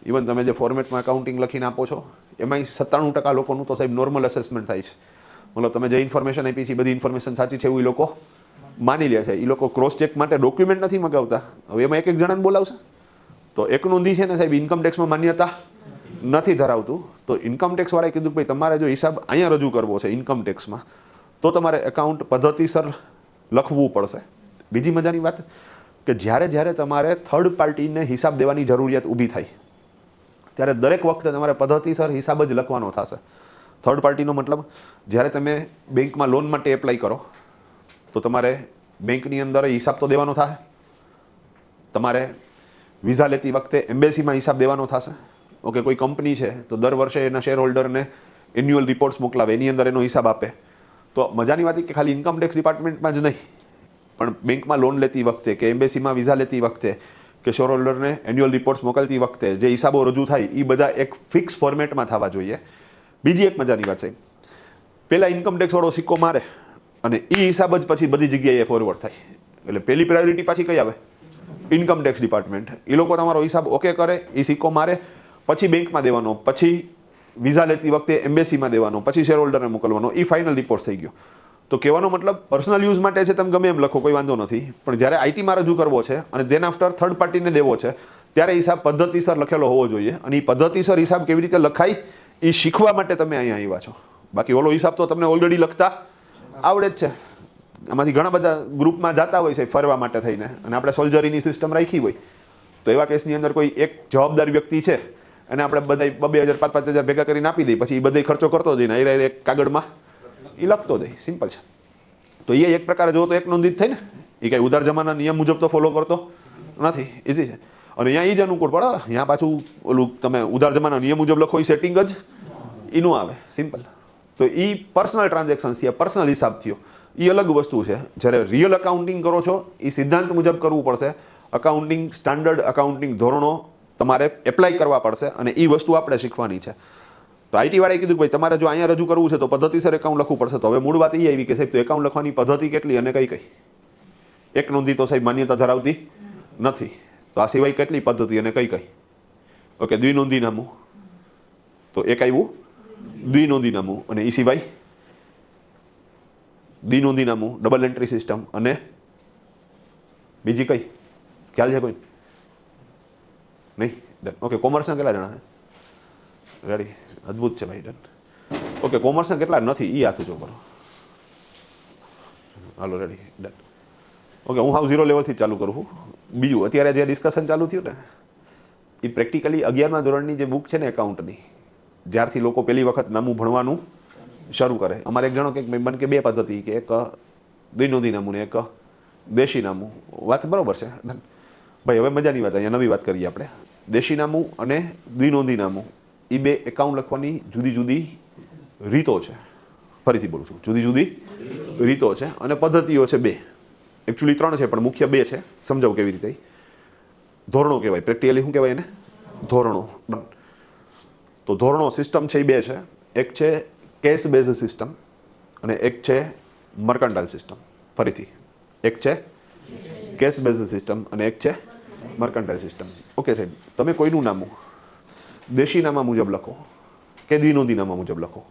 ઇવન તમે જે ફોર્મેટમાં એકાઉન્ટિંગ લખીને આપો છો એમાંય 97% લોકોનું તો સાહેબ નોર્મલ અસેસમેન્ટ થાય છે. મતલબ તમે જે ઇન્ફોર્મેશન આપી છે બધી ઇન્ફોર્મેશન સાચી છે એવું એ લોકો માની લે છે. એ લોકો ક્રોસ ચેક માટે ડોક્યુમેન્ટ નથી મગાવતા. હવે એમાં એક જણાને બોલાવશે તો એક નોંધી છે ને સાહેબ ઇન્કમટેક્સમાં માન્યતા નથી ધરાવતું. તો ઇન્કમટેક્સવાળાએ કીધું કે ભાઈ તમારે જો હિસાબ અહીંયા રજૂ કરવો છે ઇન્કમટેક્સમાં તો તમારે એકાઉન્ટ પદ્ધતિસર લખવું પડશે. બીજી મજાની વાત કે જ્યારે તમારે થર્ડ પાર્ટીને હિસાબ દેવાની જરૂરિયાત ઊભી થાય ત્યારે દરેક વખતે તમારે પદ્ધતિસર હિસાબ જ લખવાનો થશે. થર્ડ પાર્ટીનો મતલબ જ્યારે તમે બેંકમાં લોન માટે એપ્લાય કરો તો તમારે બેંકની અંદર હિસાબ તો દેવાનો થશે. તમારે વિઝા લેતી વખતે એમ્બેસીમાં હિસાબ દેવાનો થશે. ઓકે, કોઈ કંપની છે તો દર વર્ષે એના શેર હોલ્ડરને એન્યુઅલ રિપોર્ટ્સ મોકલાવે, એની અંદર એનો હિસાબ આપે. તો મજાની વાત કે ખાલી ઇન્કમટેક્સ ડિપાર્ટમેન્ટમાં જ નહીં પણ બેંકમાં લોન લેતી વખતે કે એમ્બેસીમાં વિઝા લેતી વખતે કે શેર હોલ્ડરને એન્યુઅલ રિપોર્ટ્સ મોકલતી વખતે જે હિસાબો રજૂ થાય એ બધા એક ફિક્સ ફોર્મેટમાં થવા જોઈએ. બીજી એક મજાની વાત છે, પહેલાં ઇન્કમટેક્સવાળો સિક્કો મારે અને એ હિસાબ જ પછી બધી જગ્યાએ ફોરવર્ડ થાય. એટલે પહેલી પ્રાયોરિટી પાછી કઈ આવે? Income tax department. એ લોકો તમારો હિસાબ ઓકે કરે, એ સિક્કો મારે, પછી બેંકમાં દેવાનો, પછી વિઝા લેતી વખતે એમ્બેસીમાં દેવાનો, પછી શેર હોલ્ડરને મોકલવાનો, એ ફાઇનલ રિપોર્ટ થઈ ગયો. તો કહેવાનો મતલબ પર્સનલ યુઝ માટે છે તમે ગમે એમ લખો કોઈ વાંધો નથી, પણ જ્યારે આઈટીમાં રજૂ કરવો છે અને ધેન આફ્ટર થર્ડ પાર્ટીને દેવો છે ત્યારે હિસાબ પદ્ધતિસર લખેલો હોવો જોઈએ. અને એ પદ્ધતિસર હિસાબ કેવી રીતે લખાય એ શીખવા માટે તમે અહીંયા આવ્યા છો. બાકી ઓલો હિસાબ તો તમને ઓલરેડી લખતા આવડે જ છે. આમાંથી ઘણા બધા ગ્રુપમાં જતા હોય છે ફરવા માટે થઈને અને આપણે સોલ્જરીની સિસ્ટમ રાખી હોય તો એવા કેસની અંદર કોઈ એક જવાબદાર વ્યક્તિ છે અને આપણે બધા 2,000 5,000 ભેગા કરીને આપી દઈએ, પછી એ બધે ખર્ચો કરતો જઈને એક કાગળમાં એ લખતો જાય. સિમ્પલ છે. તો એ એક પ્રકારે જો તો એક નોંધિત થઈ ને, એ કાંઈ ઉધાર જમાના નિયમ મુજબ તો ફોલો કરતો નથી. ઇઝી છે. અને અહીંયા એ જ અનુકૂળ પડે. અહીંયા પાછું ઓલું તમે ઉધાર જમાના નિયમ મુજબ લખો એ સેટિંગ જ એનું આવે. સિમ્પલ. તો એ પર્સનલ ટ્રાન્ઝેક્શન થયા, પર્સનલ હિસાબ થયો, એ અલગ વસ્તુ છે. જ્યારે રિયલ અકાઉન્ટિંગ કરો છો એ સિદ્ધાંત મુજબ કરવું પડશે. અકાઉન્ટિંગ સ્ટાન્ડર્ડ, અકાઉન્ટિંગ ધોરણો તમારે એપ્લાય કરવા પડશે અને એ વસ્તુ આપણે શીખવાની છે. તો આઈટીવાળાએ કીધું કે ભાઈ તમારે જો અહીંયા રજૂ કરવું છે તો પદ્ધતિસર એકાઉન્ટ લખવું પડશે. તો હવે મૂળ વાત એ આવી કે સાહેબ તો એકાઉન્ટ લખવાની પદ્ધતિ કેટલી અને કઈ કઈ? એક નોંધી તો સાહેબ માન્યતા ધરાવતી નથી. તો આ સિવાય કેટલી પદ્ધતિ અને કઈ કઈ? ઓકે, દ્વિનોંધી નામું, તો એક આવ્યું દ્વિનોંધી નામું, અને એ સિવાય દ્વિનોંધી નામું, ડબલ એન્ટ્રી સિસ્ટમ, અને બીજી કઈ ખ્યાલ છે કોઈ? નહીં? ડન. ઓકે, કોમર્સના કેટલા જણા છે? રેડી, અદ્ભુત છે ભાઈ. ડન. ઓકે, કોમર્સના કેટલા નથી એ હાથ ઊંચો કરો. હાલો, રેડી, ડન. ઓકે, હું હાવ ઝીરો લેવલથી ચાલુ કરું છું. બીજું, અત્યારે જે ડિસ્કશન ચાલુ થયું ને એ પ્રેક્ટિકલી 11મા ધોરણની જે બુક છે ને એકાઉન્ટની, જ્યારથી લોકો પહેલી વખત નામું ભણવાનું શરૂ કરે. અમારે એક જણો કે બન કે બે પદ્ધતિ, કે એક દ્વિનોંધી નામું ને એક દેશી નામું. વાત બરોબર છે ભાઈ. હવે મજાની વાત, અહીંયા નવી વાત કરીએ આપણે. દેશી નામું અને દ્વિનોંધી નામું એ બે એકાઉન્ટ લખવાની જુદી જુદી રીતો છે. ફરીથી બોલું છું, જુદી જુદી રીતો છે અને પદ્ધતિઓ છે બે. એકચ્યુઅલી 3 છે, પણ મુખ્ય 2 છે. સમજાવું કેવી રીતે. ધોરણો કહેવાય, પ્રેક્ટિકલી શું કહેવાય એને? ધોરણો. તો ધોરણો સિસ્ટમ છે એ 2 છે. એક છે કેશ બેઝ સિસ્ટમ અને એક છે મર્કન્ટાઇલ સિસ્ટમ. ફરીથી, એક છે કેશ બેઝ સિસ્ટમ અને એક છે મર્કન્ટાઇલ સિસ્ટમ. ઓકે સાહેબ, તમે કોઈનું નામું દેશી નામા મુજબ લખો કે દ્વિનોંધી નામા મુજબ લખો,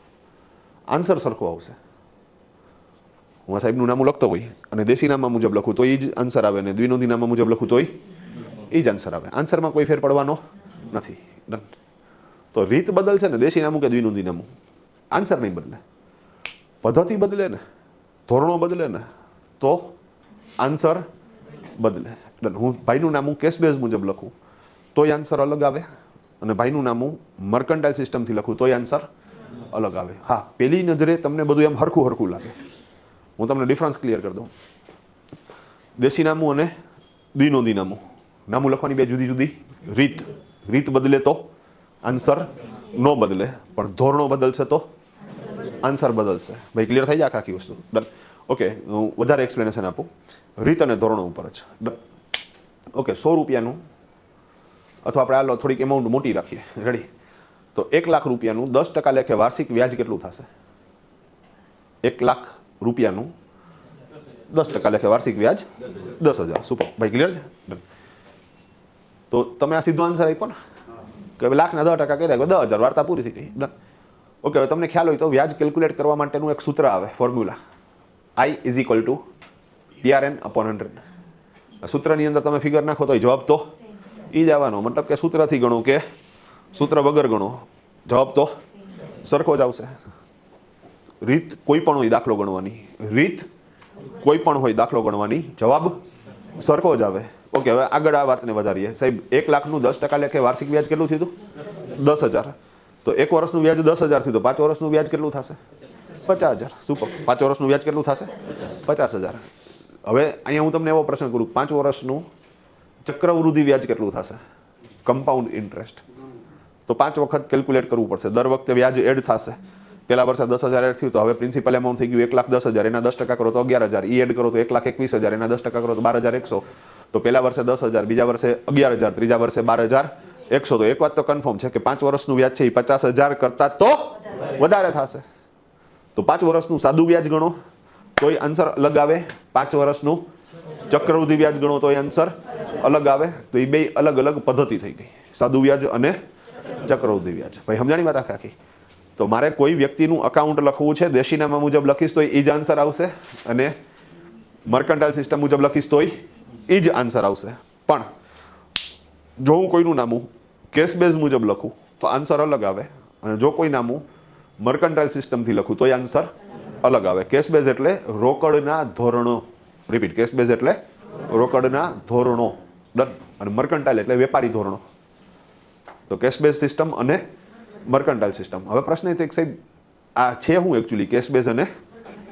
આન્સર સરખો આવશે. હું આ સાહેબનું નામું લખતો હોય અને દેશી નામા મુજબ લખું તો એ જ આન્સર આવે, અને દ્વિનોંધી નામા મુજબ લખું તોય એ જ આન્સર આવે. આન્સરમાં કોઈ ફેર પડવાનો નથી. ડન. તો રીત બદલશે ને, દેશી નામું કે દ્વિનોંધી નામું, આન્સર નહીં બદલે. પદ્ધતિ બદલે ને, ધોરણો બદલે ને, તો આન્સર બદલે. ડન. હું ભાઈનું નામું કેશ બેઝ મુજબ લખું તોય આન્સર અલગ આવે, અને ભાઈનું નામું મર્કન્ટાઇલ સિસ્ટમથી લખું તોય આન્સર અલગ આવે. હા, પહેલી નજરે તમને બધું એમ હરખું હરખું લાગે. હું તમને ડિફરન્સ ક્લિયર કરી દઉં. દેશી નામું અને દ્વિનોંધી નામું, નામું લખવાની બે જુદી જુદી રીત. રીત બદલે તો આન્સર ન બદલે, પણ ધોરણો બદલશે તો આન્સર બદલશે. ભાઈ ક્લિયર થઈ જાય આખી વસ્તુ? ડન. ઓકે, હું વધારે એક્સપ્લેનેશન આપું રીત અને ધોરણો ઉપર જ. ડન. ઓકે, 100 રૂપિયાનું, અથવા આપણે હાલો થોડીક એમાઉન્ટ મોટી રાખીએ. રેડી? તો 1 લાખ રૂપિયાનું 10% લેખે વાર્ષિક વ્યાજ કેટલું થશે? 1 લાખ રૂપિયાનું 10% લેખે વાર્ષિક વ્યાજ 10,000. સુપર ભાઈ, ક્લિયર છે? ડન. તો તમે આ સીધો આન્સર આપ્યો ને કે હવે લાખના 10% કહી દે, 10,000, વાર્તા પૂરી થઈ ગઈ. ડન. ઓકે, હવે તમને ખ્યાલ હોય તો વ્યાજ કેલ્ક્યુલેટ કરવા માટેનું એક સૂત્ર આવે, ફોર્મ્યુલા, I = PRN/100. સૂત્રની અંદર તમે ફિગર નાખો તો જવાબ તો એ જ આવવાનો. મતલબ કે સૂત્રથી ગણો કે સૂત્ર વગર ગણો, જવાબ તો સરખો જ આવશે. રીત કોઈ પણ હોય દાખલો ગણવાની, રીત કોઈ પણ હોય દાખલો ગણવાની, જવાબ સરખો જ આવે. ઓકે, હવે આગળ આ વાતને વધારીએ. સાહેબ, 1 લાખનું 10% લેખે વાર્ષિક વ્યાજ કેટલું થયું હતું? 10,000. તો 1 વર્ષનું વ્યાજ 10,000 થયું, તો 5 વર્ષનું વ્યાજ કેટલું થશે? 50,000. સુપર. 5 વર્ષનું વ્યાજ કેટલું થશે? 50,000. હવે અહીંયા હું તમને એવો પ્રશ્ન કરું, 5 વર્ષનું ચક્રવૃદ્ધિ વ્યાજ કેટલું થશે? Compound interest. તો 5 વખત કેલ્ક્યુલેટ કરવું પડશે. દર વખતે વ્યાજ એડ થશે. પહેલા વર્ષે 10,000 એડ થયું, તો હવે પ્રિન્સિપલ એમાઉન્ટ થઈ ગયું 1,10,000. એના 10% કરો તો 11,000. ઈ એડ કરો તો 1,21,000. એના 10% કરો તો 12,100. તો પહેલા વર્ષે 10,000, બીજા વર્ષે 11,000, ત્રીજા વર્ષે 12,100. તો એક વાત તો કન્ફર્મ છે કે 5 વર્ષનું વ્યાજ છે એ 50,000 કરતાં તો વધારે થશે. તો 5 વર્ષનું સાદું વ્યાજ ગણો તોય આન્સર અલગ આવે, 5 વર્ષનું ચક્રવૃદ્ધિ વ્યાજ ગણો તોય આન્સર અલગ આવે. તો એ બે અલગ અલગ પદ્ધતિ થઈ ગઈ, સાદું વ્યાજ અને ચક્રવૃદ્ધિ વ્યાજ. ભાઈ સમજાણી વાત આખી? તો મારે કોઈ વ્યક્તિનું અકાઉન્ટ લખવું છે, દેશી નામા મુજબ લખીશ તો એ જ આન્સર આવશે, અને મર્કન્ટાઇલ સિસ્ટમ મુજબ લખીશ તોય એ જ આન્સર આવશે. પણ જો હું કોઈનું નામું કેશ બેઝ મુજબ લખું તો આન્સર અલગ આવે, અને જો કોઈ નામું મર્કન્ટાઇલ સિસ્ટમથી લખું તો આન્સર અલગ આવે. કેશ બેઝ એટલે રોકડના ધોરણો. રિપીટ, કેશ બેઝ એટલે રોકડના ધોરણો. ડન. અને મર્કન્ટાઇલ એટલે વેપારી ધોરણો. તો કેશ બેઝ સિસ્ટમ અને મર્કન્ટાઇલ સિસ્ટમ. હવે પ્રશ્ન એ છે કે સાહેબ આ છે હું એકચ્યુઅલી કેશ બેઝ અને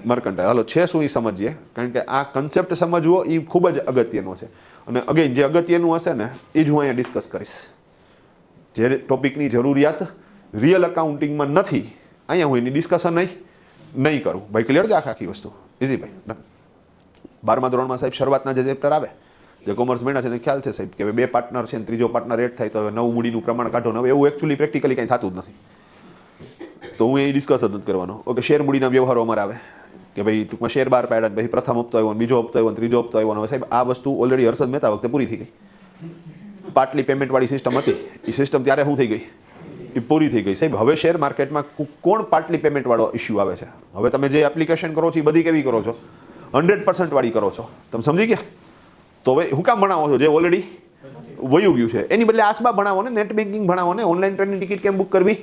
મર્કન્ટાઇલ? હાલો છે શું એ સમજીએ, કારણ કે આ કન્સેપ્ટ સમજવો એ ખૂબ જ અગત્યનો છે. અને અગેન જે અગત્યનું હશે ને એ જ હું અહીંયા ડિસ્કસ કરીશ. જે ટોપિકની જરૂરિયાત રિયલ અકાઉન્ટિંગમાં નથી, અહીંયા હું એની ડિસ્કશન નહીં કરું. ભાઈ ક્લિયર છે આખી વસ્તુ? ઇઝી ભાઈ. 12મા ધોરણમાં સાહેબ શરૂઆતના જે ચેપ્ટર આવે, જે કોમર્સ ભણ્યા છે એને ખ્યાલ છે સાહેબ કે હવે 2 પાર્ટનર છે ને ત્રીજો પાર્ટનર એડ થાય તો હવે નવું મૂડીનું પ્રમાણ કાઢો. હવે એવું એકચ્યુઅલી પ્રેક્ટિકલી કંઈ થતું જ નથી, તો હું એ ડિસ્કસ જ નથી કરવાનો. ઓકે, શેર મૂડીના વ્યવહારો અમારે આવે કે ભાઈ ટૂંકમાં શેર બહાર પાડ્યા, પછી પ્રથમ હપ્તો આવ્યો, બીજો હપ્તો આવ્યો, ત્રીજો હપ્તો આવ્યો. હવે સાહેબ આ વસ્તુ ઓલરેડી હર્ષદ મહેતા વખતે પૂરી થઈ ગઈ. પાટલી પેમેન્ટવાળી સિસ્ટમ હતી એ સિસ્ટમ ત્યારે શું થઈ ગઈ, એ પૂરી થઈ ગઈ સાહેબ. હવે શેર માર્કેટમાં કોણ પાટલી પેમેન્ટવાળો ઇસ્યુ આવે છે? હવે તમે જે એપ્લિકેશન કરો છો એ બધી કેવી કરો છો? 100% વાળી કરો છો. તમે સમજી ગયા? તો હવે હું કામ ભણાવો છો જે ઓલરેડી વયું ગયું છે? એની બદલે આસબા ભણાવો ને, નેટ બેન્કિંગ ભણાવો ને, ઓનલાઈન ટ્રેનની ટિકિટ કેમ બુક કરવી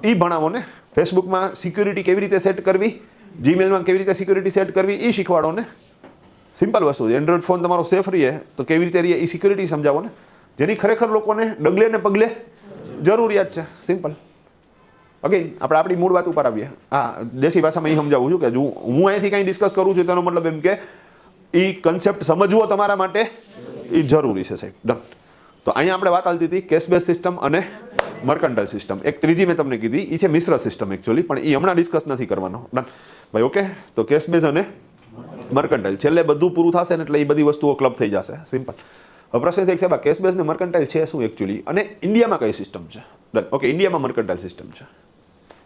એ ભણાવો ને, ફેસબુકમાં સિક્યુરિટી કેવી રીતે સેટ કરવી, જીમેલમાં કેવી રીતે સિક્યુરિટી સેટ કરવી એ શીખવાડો ને. સિમ્પલ વસ્તુ છે. એન્ડ્રોઈડ ફોન તમારો સેફ રહે તો કેવી રીતે રહે એ સિક્યુરિટી સમજાવો ને, જેની ખરેખર લોકોને ડગલે ને પગલે જરૂરિયાત છે. સિમ્પલ. અગેન આપણે આપણી મૂળ વાત ઉપર આવીએ. હા, દેશી ભાષામાં એ સમજાવું છું કે જો હું અહીંયાથી કંઈ ડિસ્કસ કરું છું તેનો મતલબ એમ કે એ કન્સેપ્ટ સમજવો તમારા માટે એ જરૂરી છે સાહેબ. ડન. તો અહીંયા આપણે વાત ચાલતી હતી કેશ બેઝ સિસ્ટમ અને મર્કન્ટાઇલ સિસ્ટમ. એક ત્રીજી મેં તમને કીધી એ છે મિશ્ર સિસ્ટમ એકચ્યુઅલી, પણ એ હમણાં ડિસ્કસ નથી કરવાનો. ડન ભાઈ, ઓકે. તો કેશ બેઝ અને મર્કન્ટાઇલ છેલ્લે બધું પૂરું થશે ને એટલે એ બધી વસ્તુઓ ક્લબ થઈ જશે. સિમ્પલ. હવે પ્રશ્ન છે કે સાહેબ કેશ બેઝ ને મર્કન્ટાઇલ છે શું એકચ્યુઅલી, અને ઇન્ડિયામાં કઈ સિસ્ટમ છે? ડન. ઓકે, ઇન્ડિયામાં મર્કન્ટાઇલ સિસ્ટમ છે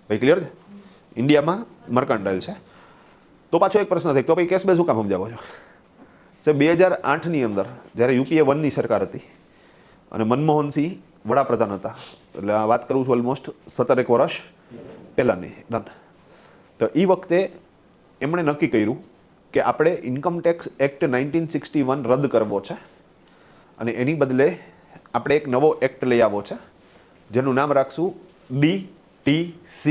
ભાઈ, ક્લિયર છે? ઇન્ડિયામાં મર્કન્ટાઇલ છે. તો પાછો એક પ્રશ્ન થાય તો ભાઈ કેશ બેઝ શું કામ સમજાવો છો? સાહેબ 2008ની અંદર જ્યારે UPA 1ની સરકાર હતી અને મનમોહનસિંહ વડાપ્રધાન હતા, એટલે આ વાત કરું છું ઓલમોસ્ટ 17 વર્ષ પહેલાંની. ડન. તો એ વખતે એમણે નક્કી કર્યું કે આપણે ઇન્કમ ટેક્સ એક્ટ 1961 રદ કરવો છે અને એની બદલે આપણે એક નવો એક્ટ લઈ આવવો છે જેનું નામ રાખશું DTC,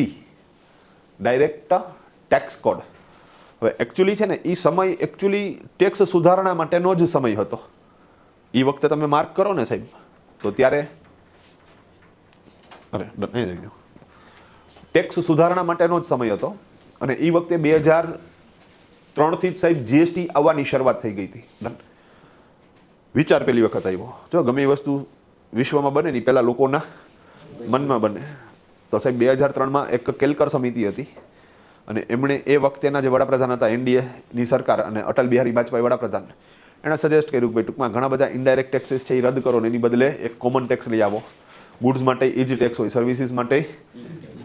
ડાયરેક્ટ ટેક્સ કોડ. હવે એકચ્યુઅલી છે ને એ સમય એકચ્યુઅલી ટેક્સ સુધારણા માટેનો જ સમય હતો. એ વખતે તમે માર્ક કરો ને સાહેબ તો ત્યારે ટેક્સ સુધારણા માટેનો જ સમય હતો અને એ વખતે 2003થી જ સાહેબ GST આવવાની શરૂઆત થઈ ગઈ હતી. વિચાર પહેલી વખત આવ્યો. જો ગમે એ વસ્તુ વિશ્વમાં બને ને પહેલાં લોકોના મનમાં બને. તો સાહેબ 2003માં એક કેલકર સમિતિ હતી અને એમણે એ વખતેના જે વડાપ્રધાન હતા NDAની સરકાર અને અટલ બિહારી વાજપેયી વડાપ્રધાન, એણે સજેસ્ટ કર્યું કે ભાઈ ટૂંકમાં ઘણા બધા ઇનડાયરેક્ટ ટેક્સીસ છે એ રદ કરો ને એની બદલે એક કોમન ટેક્સ લઈ આવો. ગુડ્સ માટે એ જ ટેક્સ હોય, સર્વિસીસ માટે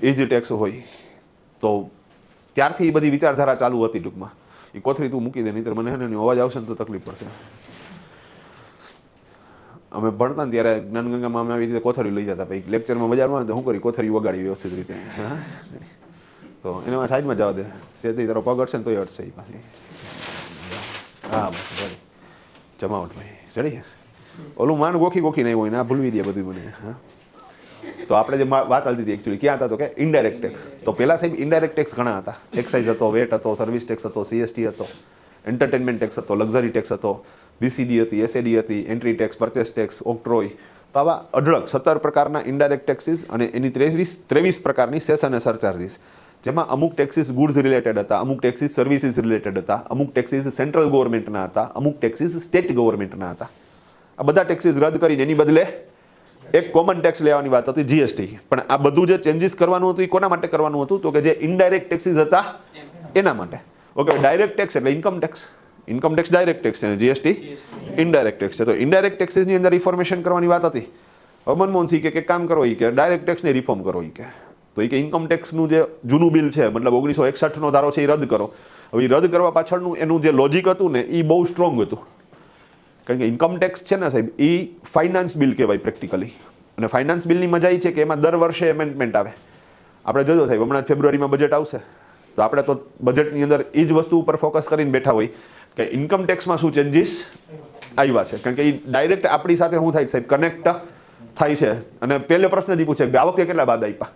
એ જ ટેક્સ હોય. તો ત્યારથી એ બધી વિચારધારા ચાલુ હતી. ટૂંકમાં એ કોથળી તું મૂકી દે નહીં તો મને એનો અવાજ આવશે ને તો તકલીફ પડશે. અમે ભણતા ને ત્યારે જ્ઞાનગંગામાં અમે આવી રીતે કોથળી લઈ જતા. ભાઈ લેક્ચરમાં બજારમાં તો શું કરી કોથળી વગાડી વ્યવસ્થિત રીતે. તો એનામાં સાઈડમાં જવા દે, સેથી તારો પગ અડશે ને તોય અડશે એ પાછી. હા બસ જમાવટ ભાઈ જડી. ઓલું માન ગોખી નહીં હોય ને આ ભૂલવી દે બધું મને. હા, તો આપણે જે વાત ચાલતી હતી એકચ્યુઅલી ક્યાં હતા તો કે ઇનડાયરેક્ટ ટેક્સ. તો પહેલાં સાહેબ ઇનડાયરેક્ટ ટેક્સ ઘણા હતા. એક્સાઇઝ હતો, વેટ હતો, સર્વિસ ટેક્સ હતો, CST હતો, એન્ટરટેનમેન્ટ ટેક્સ હતો, લક્ઝરી ટેક્સ હતો, BCD હતી, SAD હતી, entry tax, purchase tax, octroi. તો આવા અઢળક 17 પ્રકારના ઇનડાયરેક્ટ ટેક્સીસ અને એની 23 પ્રકારની સેસ અને સરચાર્જીસ, જેમાં અમુક ટેક્સીસ ગુડ્સ રિલેટેડ હતા, અમુક ટેક્સીસ સર્વિસીસ રિલેટેડ હતા, અમુક ટેક્સીસ સેન્ટ્રલ ગવર્મેન્ટના હતા, અમુક ટેક્સીસ સ્ટેટ ગવર્મેન્ટના હતા. આ બધા ટેક્સીસ રદ કરીને એની બદલે એક કોમન ટેક્સ લેવાની વાત હતી, GST. પણ આ બધું જે ચેન્જીસ કરવાનું હતું એ કોના માટે કરવાનું હતું તો કે જે ઇનડાયરેક્ટ ટેક્સીસ હતા એના માટે. ઓકે, ડાયરેક્ટ ટેક્સ એટલે income tax. Income tax direct tax છે, GST ઇનડાયરેક્ટ ટેક્સ છે. તો ઇનડાયરેક્ટ ટેક્સીસની અંદર રિફોર્મેશન કરવાની વાત હતી. મનમોહનસિંહ કે કામ કરો એ કે ડાયરેક્ટ ટેક્સને રિફોર્મ કરો એ કે. તો એ કે ઇન્કમ ટેક્સનું જે જૂનું બિલ છે મતલબ 1961નો ધારો છે એ રદ કરો. હવે એ રદ કરવા પાછળનું એનું જે લોજિક હતું ને એ બહુ સ્ટ્રોંગ હતું. કારણ કે ઇન્કમ ટેક્સ છે ને સાહેબ એ ફાઇનાન્સ બિલ કહેવાય પ્રેક્ટિકલી. અને ફાઇનાન્સ બિલની મજા એ છે કે એમાં દર વર્ષે એમેન્ડમેન્ટ આવે. આપણે જોજો સાહેબ હમણાં ફેબ્રુઆરીમાં બજેટ આવશે તો આપણે તો બજેટની અંદર એ જ વસ્તુ ઉપર ફોકસ કરીને બેઠા હોય કે ઇન્કમ ટેક્સમાં શું ચેન્જીસ આવ્યા છે. કારણ કે એ ડાયરેક્ટ આપણી સાથે શું થાય સાહેબ કનેક્ટ થાય છે. અને પહેલો પ્રશ્ન જ પૂછે કે આ વખતે કેટલા બાદ આપ્યા.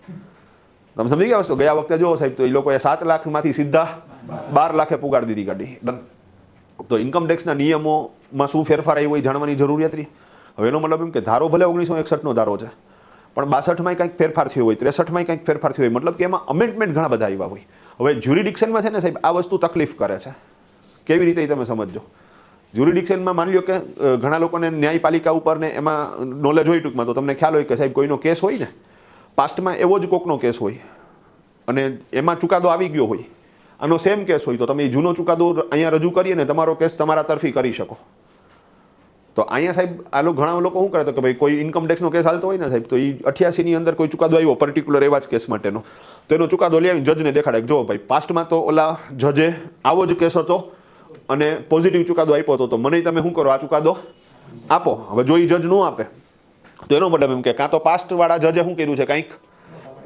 તમે સમજી ગયા વસ્તુ? ગયા વખતે જો સાહેબ તો એ લોકોએ 7 લાખમાંથી સીધા 12 લાખે પુગાડી દીધી ગાડી. ડન. તો ઇન્કમ ટેક્સના નિયમોમાં શું ફેરફાર આવ્યો એ જાણવાની જરૂરિયાત રહી. હવે એનો મતલબ એમ કે ધારો ભલે 1961નો ધારો છે પણ 62માં કંઈક ફેરફાર થયો હોય, 63માં કંઈક ફેરફાર થયો હોય, મતલબ કે એમાં અમેન્ડમેન્ટ ઘણા બધા આવ્યા હોય. હવે જ્યુરિડિક્શનમાં છે ને સાહેબ આ વસ્તુ તકલીફ કરે છે. કેવી રીતે તમે સમજજો? જ્યુરિડિક્શનમાં માની લો કે ઘણા લોકોને ન્યાયપાલિકા ઉપર ને એમાં નોલેજ હોય ટૂંકમાં, તો તમને ખ્યાલ હોય કે સાહેબ કોઈનો કેસ હોય ને પાસ્ટમાં એવો જ કોકનો કેસ હોય અને એમાં ચુકાદો આવી ગયો હોય, આનો સેમ કેસ હોય તો તમે જૂનો ચુકાદો અહીંયા રજૂ કરીએ ને તમારો કેસ તમારા તરફી કરી શકો. તો અહીંયા સાહેબ આ ઘણા લોકો શું કરે તો કે ભાઈ કોઈ ઇન્કમ ટેક્સનો કેસ હાલતો હોય ને સાહેબ તો એ 88ની અંદર કોઈ ચુકાદો આવ્યો પર્ટિક્યુલર એવા જ કેસ માટેનો, તો એનો ચુકાદો લઈ આવીને જજને દેખાડે જો ભાઈ પાસ્ટમાં તો ઓલા જજે આવો જ કેસ હતો અને પોઝિટિવ ચુકાદો આપ્યો હતો, તો મને તમે શું કરો આ ચુકાદો આપો. હવે જો એ જજ ન આપે તો એનો મતલબ એમ કે કાં તો પાસ્ટવાળા જજે શું કર્યું છે, કંઈક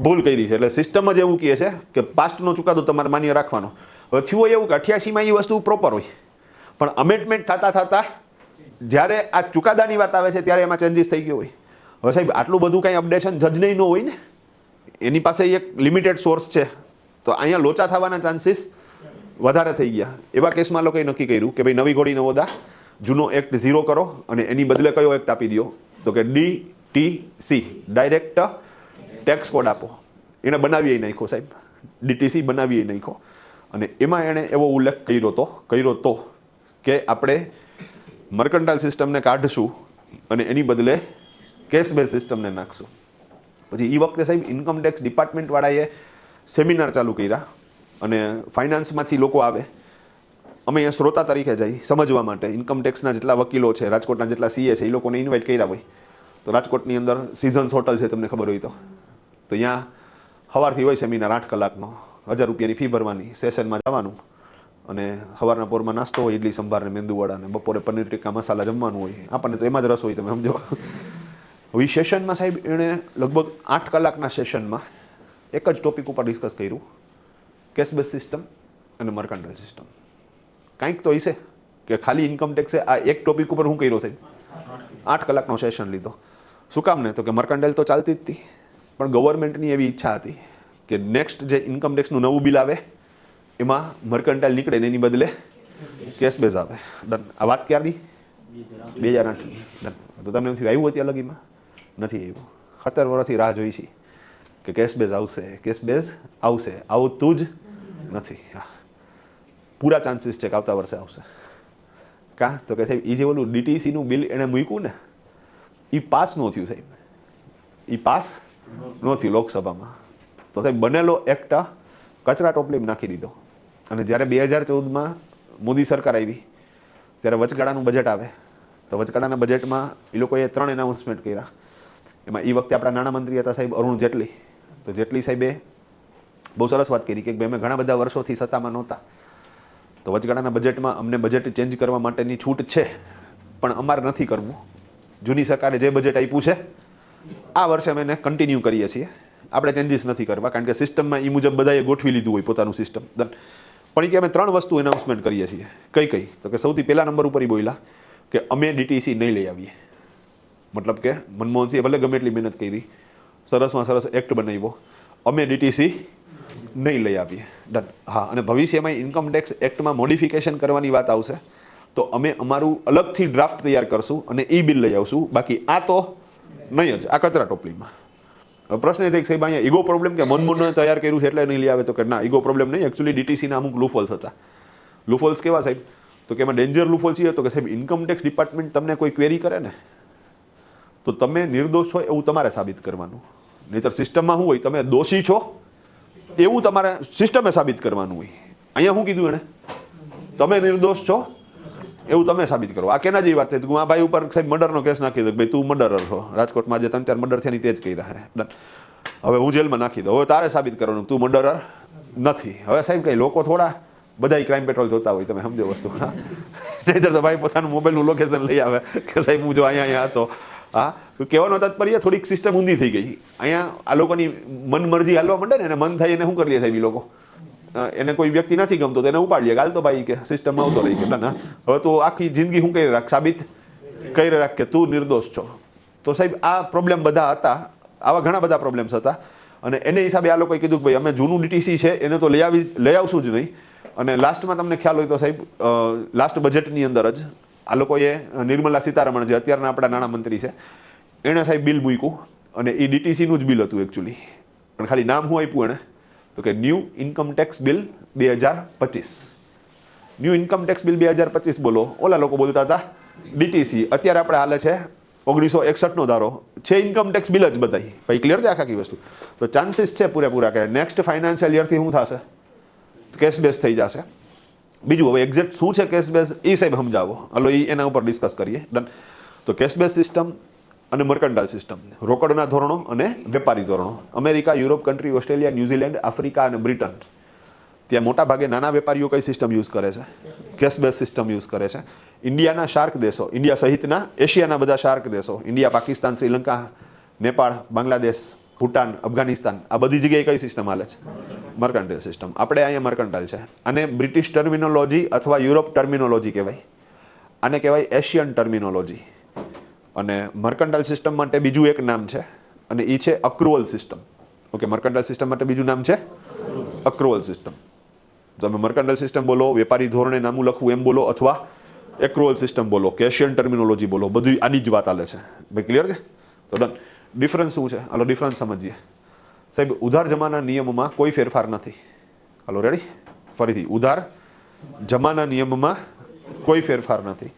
ભૂલ કરી છે, એટલે સિસ્ટમ જ એવું કહે છે કે પાસ્ટનો ચુકાદો તમારે માન્ય રાખવાનો. હવે થયું હોય એવું કે 88માં એ વસ્તુ પ્રોપર હોય, પણ અમેન્ડમેન્ટ થતાં જ્યારે આ ચુકાદાની વાત આવે છે ત્યારે એમાં ચેન્જીસ થઈ ગયો હોય. હવે સાહેબ આટલું બધું કાંઈ અપડેશન જજને ન હોય ને, એની પાસે એક લિમિટેડ સોર્સ છે, તો અહીંયા લોચા થવાના ચાન્સીસ વધારે થઈ ગયા. એવા કેસમાં લોકોએ નક્કી કર્યું કે ભાઈ નવી ઘોડી નવો દા, જૂનો એક્ટ 0 કરો અને એની બદલે કયો એક્ટ આપી દો, તો કે DTC ડાયરેક્ટ ટેક્સ કોડ આપો. એને બનાવી નાખ્યો સાહેબ, DTC બનાવી નાખ્યો. અને એમાં એણે એવો ઉલ્લેખ કર્યો તો કે આપણે મર્કન્ટાઇલ સિસ્ટમને કાઢશું અને એની બદલે કેશ બેઝ સિસ્ટમને નાખશું. પછી એ વખતે સાહેબ ઇન્કમટેક્સ ડિપાર્ટમેન્ટવાળાએ સેમિનાર ચાલુ કર્યા અને ફાઇનાન્સમાંથી લોકો આવે. અમે અહીંયા શ્રોતા તરીકે જઈ સમજવા માટે ઇન્કમટેક્સના જેટલા વકીલો છે, રાજકોટના જેટલા CA છે, એ લોકોને ઇન્વાઇટ કર્યા હોય. તો રાજકોટની અંદર સિઝન્સ હોટલ છે, તમને ખબર હોય તો ત્યાં સવારથી હોય સેમિનાર 8 કલાકનો, 1000 રૂપિયાની ફી ભરવાની, સેશનમાં જવાનું અને સવારના પોરમાં નાસ્તો હોય, ઇડલી સંભાર ને મેંદુવડા ને બપોરે પનીર ટીકા મસાલા જમવાનું હોય. આપણને તો એમાં જ રસ હોય, તમે સમજો. હવે સેશનમાં સાહેબ એણે લગભગ 8 કલાકના સેશનમાં એક જ ટોપિક ઉપર ડિસ્કસ કર્યું, કેશ બેઝ સિસ્ટમ અને મર્કન્ટાઇલ સિસ્ટમ. કાંઈક તો હશે કે ખાલી ઇન્કમ ટેક્સે આ એક ટોપિક ઉપર શું કર્યો સાહેબ, 8 કલાકનો સેશન લીધો. શું કામ ને, તો કે મર્કન્ટાઇલ તો ચાલતી જ હતી, પણ ગવર્મેન્ટની એવી ઈચ્છા હતી કે નેક્સ્ટ જે ઇન્કમ ટેક્સનું નવું બિલ આવે એમાં મર્કન્ટાઇલ નીકળે ને એની બદલે કેશ બેઝ આવે. ડન. આ વાત ક્યારની? 2008ની. ડન. તો તમને નથી આવ્યું અત્યારે લગીમાં? નથી આવ્યું. 17 વર્ષથી રાહ જોઈ છે કે કેશ બેઝ આવશે, કેશ બેઝ આવશે, આવતું જ નથી. હા, પૂરા ચાન્સીસ છે કે આવતા વર્ષે આવશે. કાં તો કે સાહેબ એ જે ઓલું DTCનું બિલ એણે મૂક્યું ને, એ પાસ ન થયું સાહેબ, એ પાસ ન થયું લોકસભામાં. તો સાહેબ બનેલો એક્ટ કચરા ટોપલીમાં નાખી દીધો. અને જ્યારે 2014માં મોદી સરકાર આવી ત્યારે વચગાળાનું બજેટ આવે, તો વચગાળાના બજેટમાં એ લોકોએ 3 એનાઉન્સમેન્ટ કર્યા. એમાં એ વખતે આપણા નાણામંત્રી હતા સાહેબ અરુણ જેટલી. તો જેટલી સાહેબે બહુ સરસ વાત કરી કે ભાઈ અમે ઘણા બધા વર્ષોથી સત્તામાં નહોતા, તો વચગાળાના બજેટમાં અમને બજેટ ચેન્જ કરવા માટેની છૂટ છે, પણ અમારે નથી કરવું. જૂની સરકારે જે બજેટ આપ્યું છે આ વર્ષે અમે એને કન્ટિન્યુ કરીએ છીએ, આપણે ચેન્જીસ નથી કરવા, કારણ કે સિસ્ટમમાં એ મુજબ બધાએ ગોઠવી લીધું હોય પોતાનું સિસ્ટમ. પણ એ કે અમે 3 વસ્તુ એનાઉન્સમેન્ટ કરીએ છીએ. કઈ? તો કે સૌથી પહેલા નંબર ઉપર એ બોલ્યા કે અમે DTC નહીં લઈ આવીએ. મતલબ કે મનમોહનસિંહે ભલે ગમે એટલી મહેનત કરી, સરસમાં સરસ એક્ટ બનાવ્યો, અમે DTC નહીં લઈ આવીએ. ડન. હા, અને ભવિષ્યમાં ઇન્કમ ટેક્સ એક્ટમાં મોડિફિકેશન કરવાની વાત આવશે તો અમે અમારું અલગથી ડ્રાફ્ટ તૈયાર કરશું અને એ બિલ લઈ આવશું, બાકી આ તો નહીં જ, આ કચરા ટોપલીમાં. પ્રશ્ન એ થાય સાહેબ અહીંયા ઈગો પ્રોબ્લેમ કે મનમોહને તૈયાર કર્યું છે એટલે નહીં લઈ આવે, તો કે ના, ઈગો પ્રોબ્લેમ નહીં. એકચ્યુઅલી DTCના અમુક લૂફોલ્સ હતા. લૂફોલ્સ કેવા સાહેબ, તો કે એમાં ડેન્જર લૂફોલ્સ એ હતો કે સાહેબ ઇન્કમ ટેક્સ ડિપાર્ટમેન્ટ તમને કોઈ ક્વેરી કરે ને તો તમે નિર્દોષ છો એવું તમારે સાબિત કરવાનું, નહીંતર સિસ્ટમમાં શું હોય, તમે દોષી છો એવું તમારે સિસ્ટમે સાબિત કરવાનું હોય. અહીંયા શું કીધું એણે, તમે નિર્દોષ છો એવું તમે સાબિત કરો. આ કેના જેવી વાત થઈ, આ ભાઈ ઉપર સાહેબ મર્ડરનો કેસ નાખી દો, ભાઈ તું મર્ડરર છો, રાજકોટમાં જે 3-4 મર્ડર થયા તે જ કર્યા છે, હવે હું જેલમાં નાખી દઉં, હવે તારે સાબિત કરવાનું તું મર્ડરર નથી. હવે સાહેબ કઈ લોકો થોડા બધા ક્રાઇમ પેટ્રોલ જોતા હોય, તમે સમજો વસ્તુ. નહીંતર તો ભાઈ પોતાનું મોબાઈલનું લોકેશન લઈ આવે કે સાહેબ હું જો અહીંયા હતો. હા, તો કહેવાનો તાત્પર્ય થોડીક સિસ્ટમ ઊંધી થઈ ગઈ. અહીંયા આ લોકોની મનમરજી હાલવા માંડે ને, એને મન થાય એને શું કરી લે સાહેબ એ લોકો, એને કોઈ વ્યક્તિ નથી ગમતો તો એને ઉપાડી લે, હાલ તો ભાઈ કે સિસ્ટમમાં આવતો રહી કે ના, હવે તો આખી જિંદગી શું કરી રાખ, સાબિત કરી રાખ કે તું નિર્દોષ છો. તો સાહેબ આ પ્રોબ્લેમ બધા હતા, આવા ઘણા બધા પ્રોબ્લેમ્સ હતા. અને એને હિસાબે આ લોકોએ કીધું કે ભાઈ અમે જૂનું DTC છે એને તો લઈ આવશું જ નહીં. અને લાસ્ટમાં તમને ખ્યાલ હોય તો સાહેબ લાસ્ટ બજેટની અંદર જ આ લોકોએ નિર્મલા સીતારમણ જે અત્યારના આપણા નાણામંત્રી છે એણે સાહેબ બિલ મૂક્યું અને એ DTCનું જ બિલ હતું એકચ્યુઅલી, પણ ખાલી નામ શું આપ્યું એણે, તો કે new income tax bill 2025. New income tax bill 2025 બોલો, ઓલા લોકો બોલતા હતા DTC. અત્યારે આપણે હાલે છે 1961નો ધારો છે, ઇન્કમ ટેક્સ બિલ જ બધાય. ભાઈ ક્લિયર છે આખી વસ્તુ. તો ચાન્સીસ છે પૂરેપૂરા કે નેક્સ્ટ ફાઇનાન્શિયલ યરથી શું થશે, કેશ બેઝ થઈ જશે. બીજું હવે એક્ઝેક્ટ શું છે કેશ બેઝ એ સાહેબ સમજાવો, હલો એ એના ઉપર ડિસ્કસ કરીએ. ડન. તો કેશ બેઝ સિસ્ટમ અને મર્કન્ટાઇલ સિસ્ટમ, રોકડના ધોરણો અને વેપારી ધોરણો. America, Europe country, Australia, New Zealand, Africa અને બ્રિટન ત્યાં મોટા ભાગે નાના વેપારીઓ કઈ સિસ્ટમ યુઝ કરે છે? કેશ બેઝ સિસ્ટમ યુઝ કરે છે. ઇન્ડિયાના શાર્ક દેશો, ઇન્ડિયા સહિતના એશિયાના બધા શાર્ક દેશો, ઇન્ડિયા, પાકિસ્તાન, શ્રીલંકા, નેપાળ, બાંગ્લાદેશ, ભૂટાન, અફઘાનિસ્તાન, આ બધી જગ્યાએ કઈ સિસ્ટમ હાલે છે? Mercantile system. આપણે અહીંયા મર્કન્ટાઇલ છે. આને બ્રિટિશ ટર્મિનોલોજી અથવા યુરોપ ટર્મિનોલોજી કહેવાય. આને કહેવાય એશિયન ટર્મિનોલોજી. અને મર્કન્ટાઇલ સિસ્ટમ માટે બીજું એક નામ છે અને એ છે અક્રુઅલ સિસ્ટમ. ઓકે, મર્કન્ટાઇલ સિસ્ટમ માટે બીજું નામ છે અક્રુઅલ સિસ્ટમ. તમે મર્કન્ટાઇલ સિસ્ટમ બોલો, વેપારી ધોરણે નામું લખવું એમ બોલો, અથવા એક્રુઅલ સિસ્ટમ બોલો, કે એશિયન ટર્મિનોલોજી બોલો, બધું આની જ વાત હાલે છે. ભાઈ ક્લિયર છે? તો ડન. ડિફરન્સ શું છે? હાલો ડિફરન્સ સમજીએ. સાહેબ, ઉધાર જમાના નિયમમાં કોઈ ફેરફાર નથી. હાલો રેડી? ફરીથી, ઉધાર જમાના નિયમમાં કોઈ ફેરફાર નથી.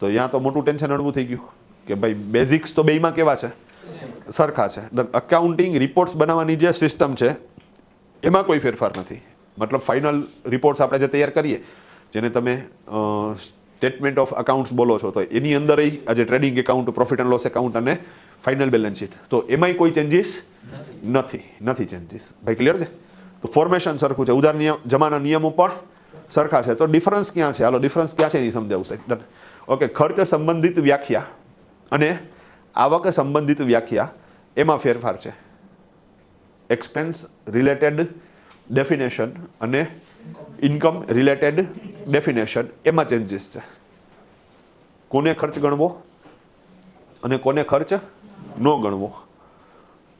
તો અહીંયા તો મોટું ટેન્શન હળવું થઈ ગયું કે ભાઈ બેઝિક્સ તો બેયમાં કેવા છે? સરખા છે. અકાઉન્ટિંગ રિપોર્ટ્સ બનાવવાની જે સિસ્ટમ છે એમાં કોઈ ફેરફાર નથી. મતલબ ફાઇનલ રિપોર્ટ્સ આપણે જે તૈયાર કરીએ, જેને તમે સ્ટેટમેન્ટ ઓફ અકાઉન્ટ્સ બોલો છો, તો એની અંદર આજે trading account, profit and loss account અને ફાઇનલ બેલેન્સ શીટ, તો એમાંય કોઈ ચેન્જીસ નથી ચેન્જીસ. ભાઈ ક્લિયર છે? તો ફોર્મેશન સરખું છે, ઉધાર જમાના નિયમો પણ સરખા છે. તો ડિફરન્સ ક્યાં છે? હાલો ડિફરન્સ ક્યાં છે એની સમજાવું સાહેબ. ઓકે, ખર્ચ સંબંધિત વ્યાખ્યા અને આવક સંબંધિત વ્યાખ્યા એમાં ફેરફાર છે. એક્સપેન્સ રિલેટેડ ડેફિનેશન અને ઇન્કમ રિલેટેડ ડેફિનેશન એમાં ચેન્જીસ છે. કોને ખર્ચ ગણવો અને કોને ખર્ચ ન ગણવો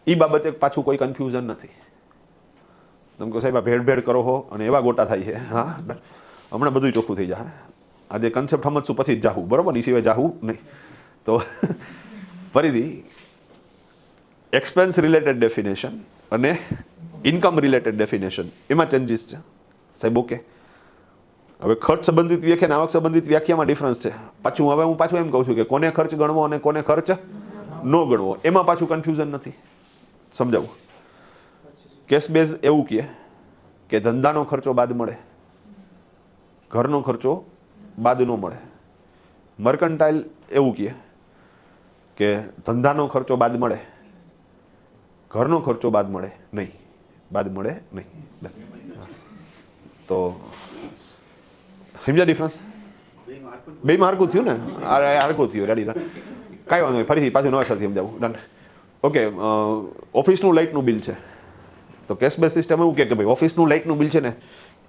એ બાબતે પાછું કોઈ કન્ફ્યુઝન નથી. તમે કહો સાહેબ આ ભેળ કરો હો અને એવા ગોટા થાય છે. હા, હમણાં બધું ચોખ્ખું થઈ જાય. આજે કન્સેપ્ટ સમજશું પછી જ જાહું, બરોબર? એ સિવાય જાહું નહીં. તો ફરીથી, એક્સપેન્સ રિલેટેડ ડેફિનેશન અને ઇન્કમ રિલેટેડ ડેફિનેશન એમાં ચેન્જીસ છે સાહેબ. ઓકે, હવે ખર્ચ સંબંધિત વ્યાખ્યા અને આવક સંબંધિત વ્યાખ્યામાં ડિફરન્સ છે. હું પાછું એમ કહું છું કે કોને ખર્ચ ગણવો અને કોને ખર્ચ ન ગણવો એમાં પાછું કન્ફ્યુઝન નથી. સમજાવું. કેશ બેઝ એવું કહે કે ધંધાનો ખર્ચો બાદ મળે, ઘરનો ખર્ચો બાદ ન મળે. મર્કન્ટાઇલ એવું કહે કે ધંધાનો ખર્ચો બાદ મળે, ઘરનો ખર્ચો બાદ મળે નહીં. તો સમજ્યા ડિફરન્સ? બેમાં હરકું થયું ને? હરકું થયું. રેડી? કાંઈ વાંધો નહીં. ફરીથી પાછું નવા સરથી સમજાવું. ડન. ઓકે, ઓફિસનું લાઇટનું બિલ છે. તો કેશ બેઝ સિસ્ટમ એવું કે ભાઈ ઓફિસનું લાઇટનું બિલ છે ને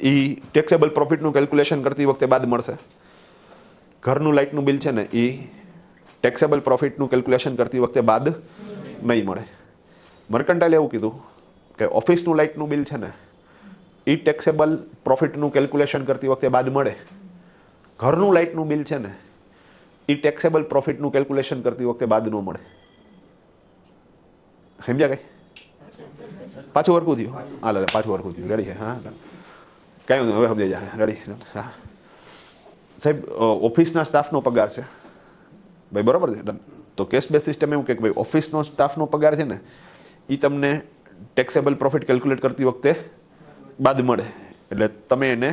એ ટેક્સેબલ પ્રોફિટનું કેલ્ક્યુલેશન કરતી વખતે બાદ મળશે. ઘરનું લાઇટનું બિલ છે ને એ ટેક્સેબલ પ્રોફિટનું કેલ્ક્યુલેશન કરતી વખતે બાદ નહીં મળે. મર્કન્ટાઇલ એવું કીધું કે ઓફિસનું લાઇટનું બિલ છે ને એ ટેક્સેબલ પ્રોફિટનું કેલ્ક્યુલેશન કરતી વખતે બાદ મળે. ઘરનું લાઇટનું બિલ છે ને એ ટેક્સેબલ પ્રોફિટનું કેલ્ક્યુલેશન કરતી વખતે બાદ ન મળે. સમજ્યા કઈ? પાછું હરકું થયું? હા, પાછું હરકું થયું. રેડી છે? હા, કાંઈ વાંધો હવે સમજાઈ જાય. રેડી? હા સાહેબ, ઓફિસના સ્ટાફનો પગાર છે ભાઈ, બરોબર છે? ડન. તો કેશ બેઝ સિસ્ટમ એવું કે ભાઈ ઓફિસનો સ્ટાફનો પગાર છે ને એ તમને ટેક્સેબલ પ્રોફિટ કેલ્ક્યુલેટ કરતી વખતે બાદ મળે. એટલે તમે એને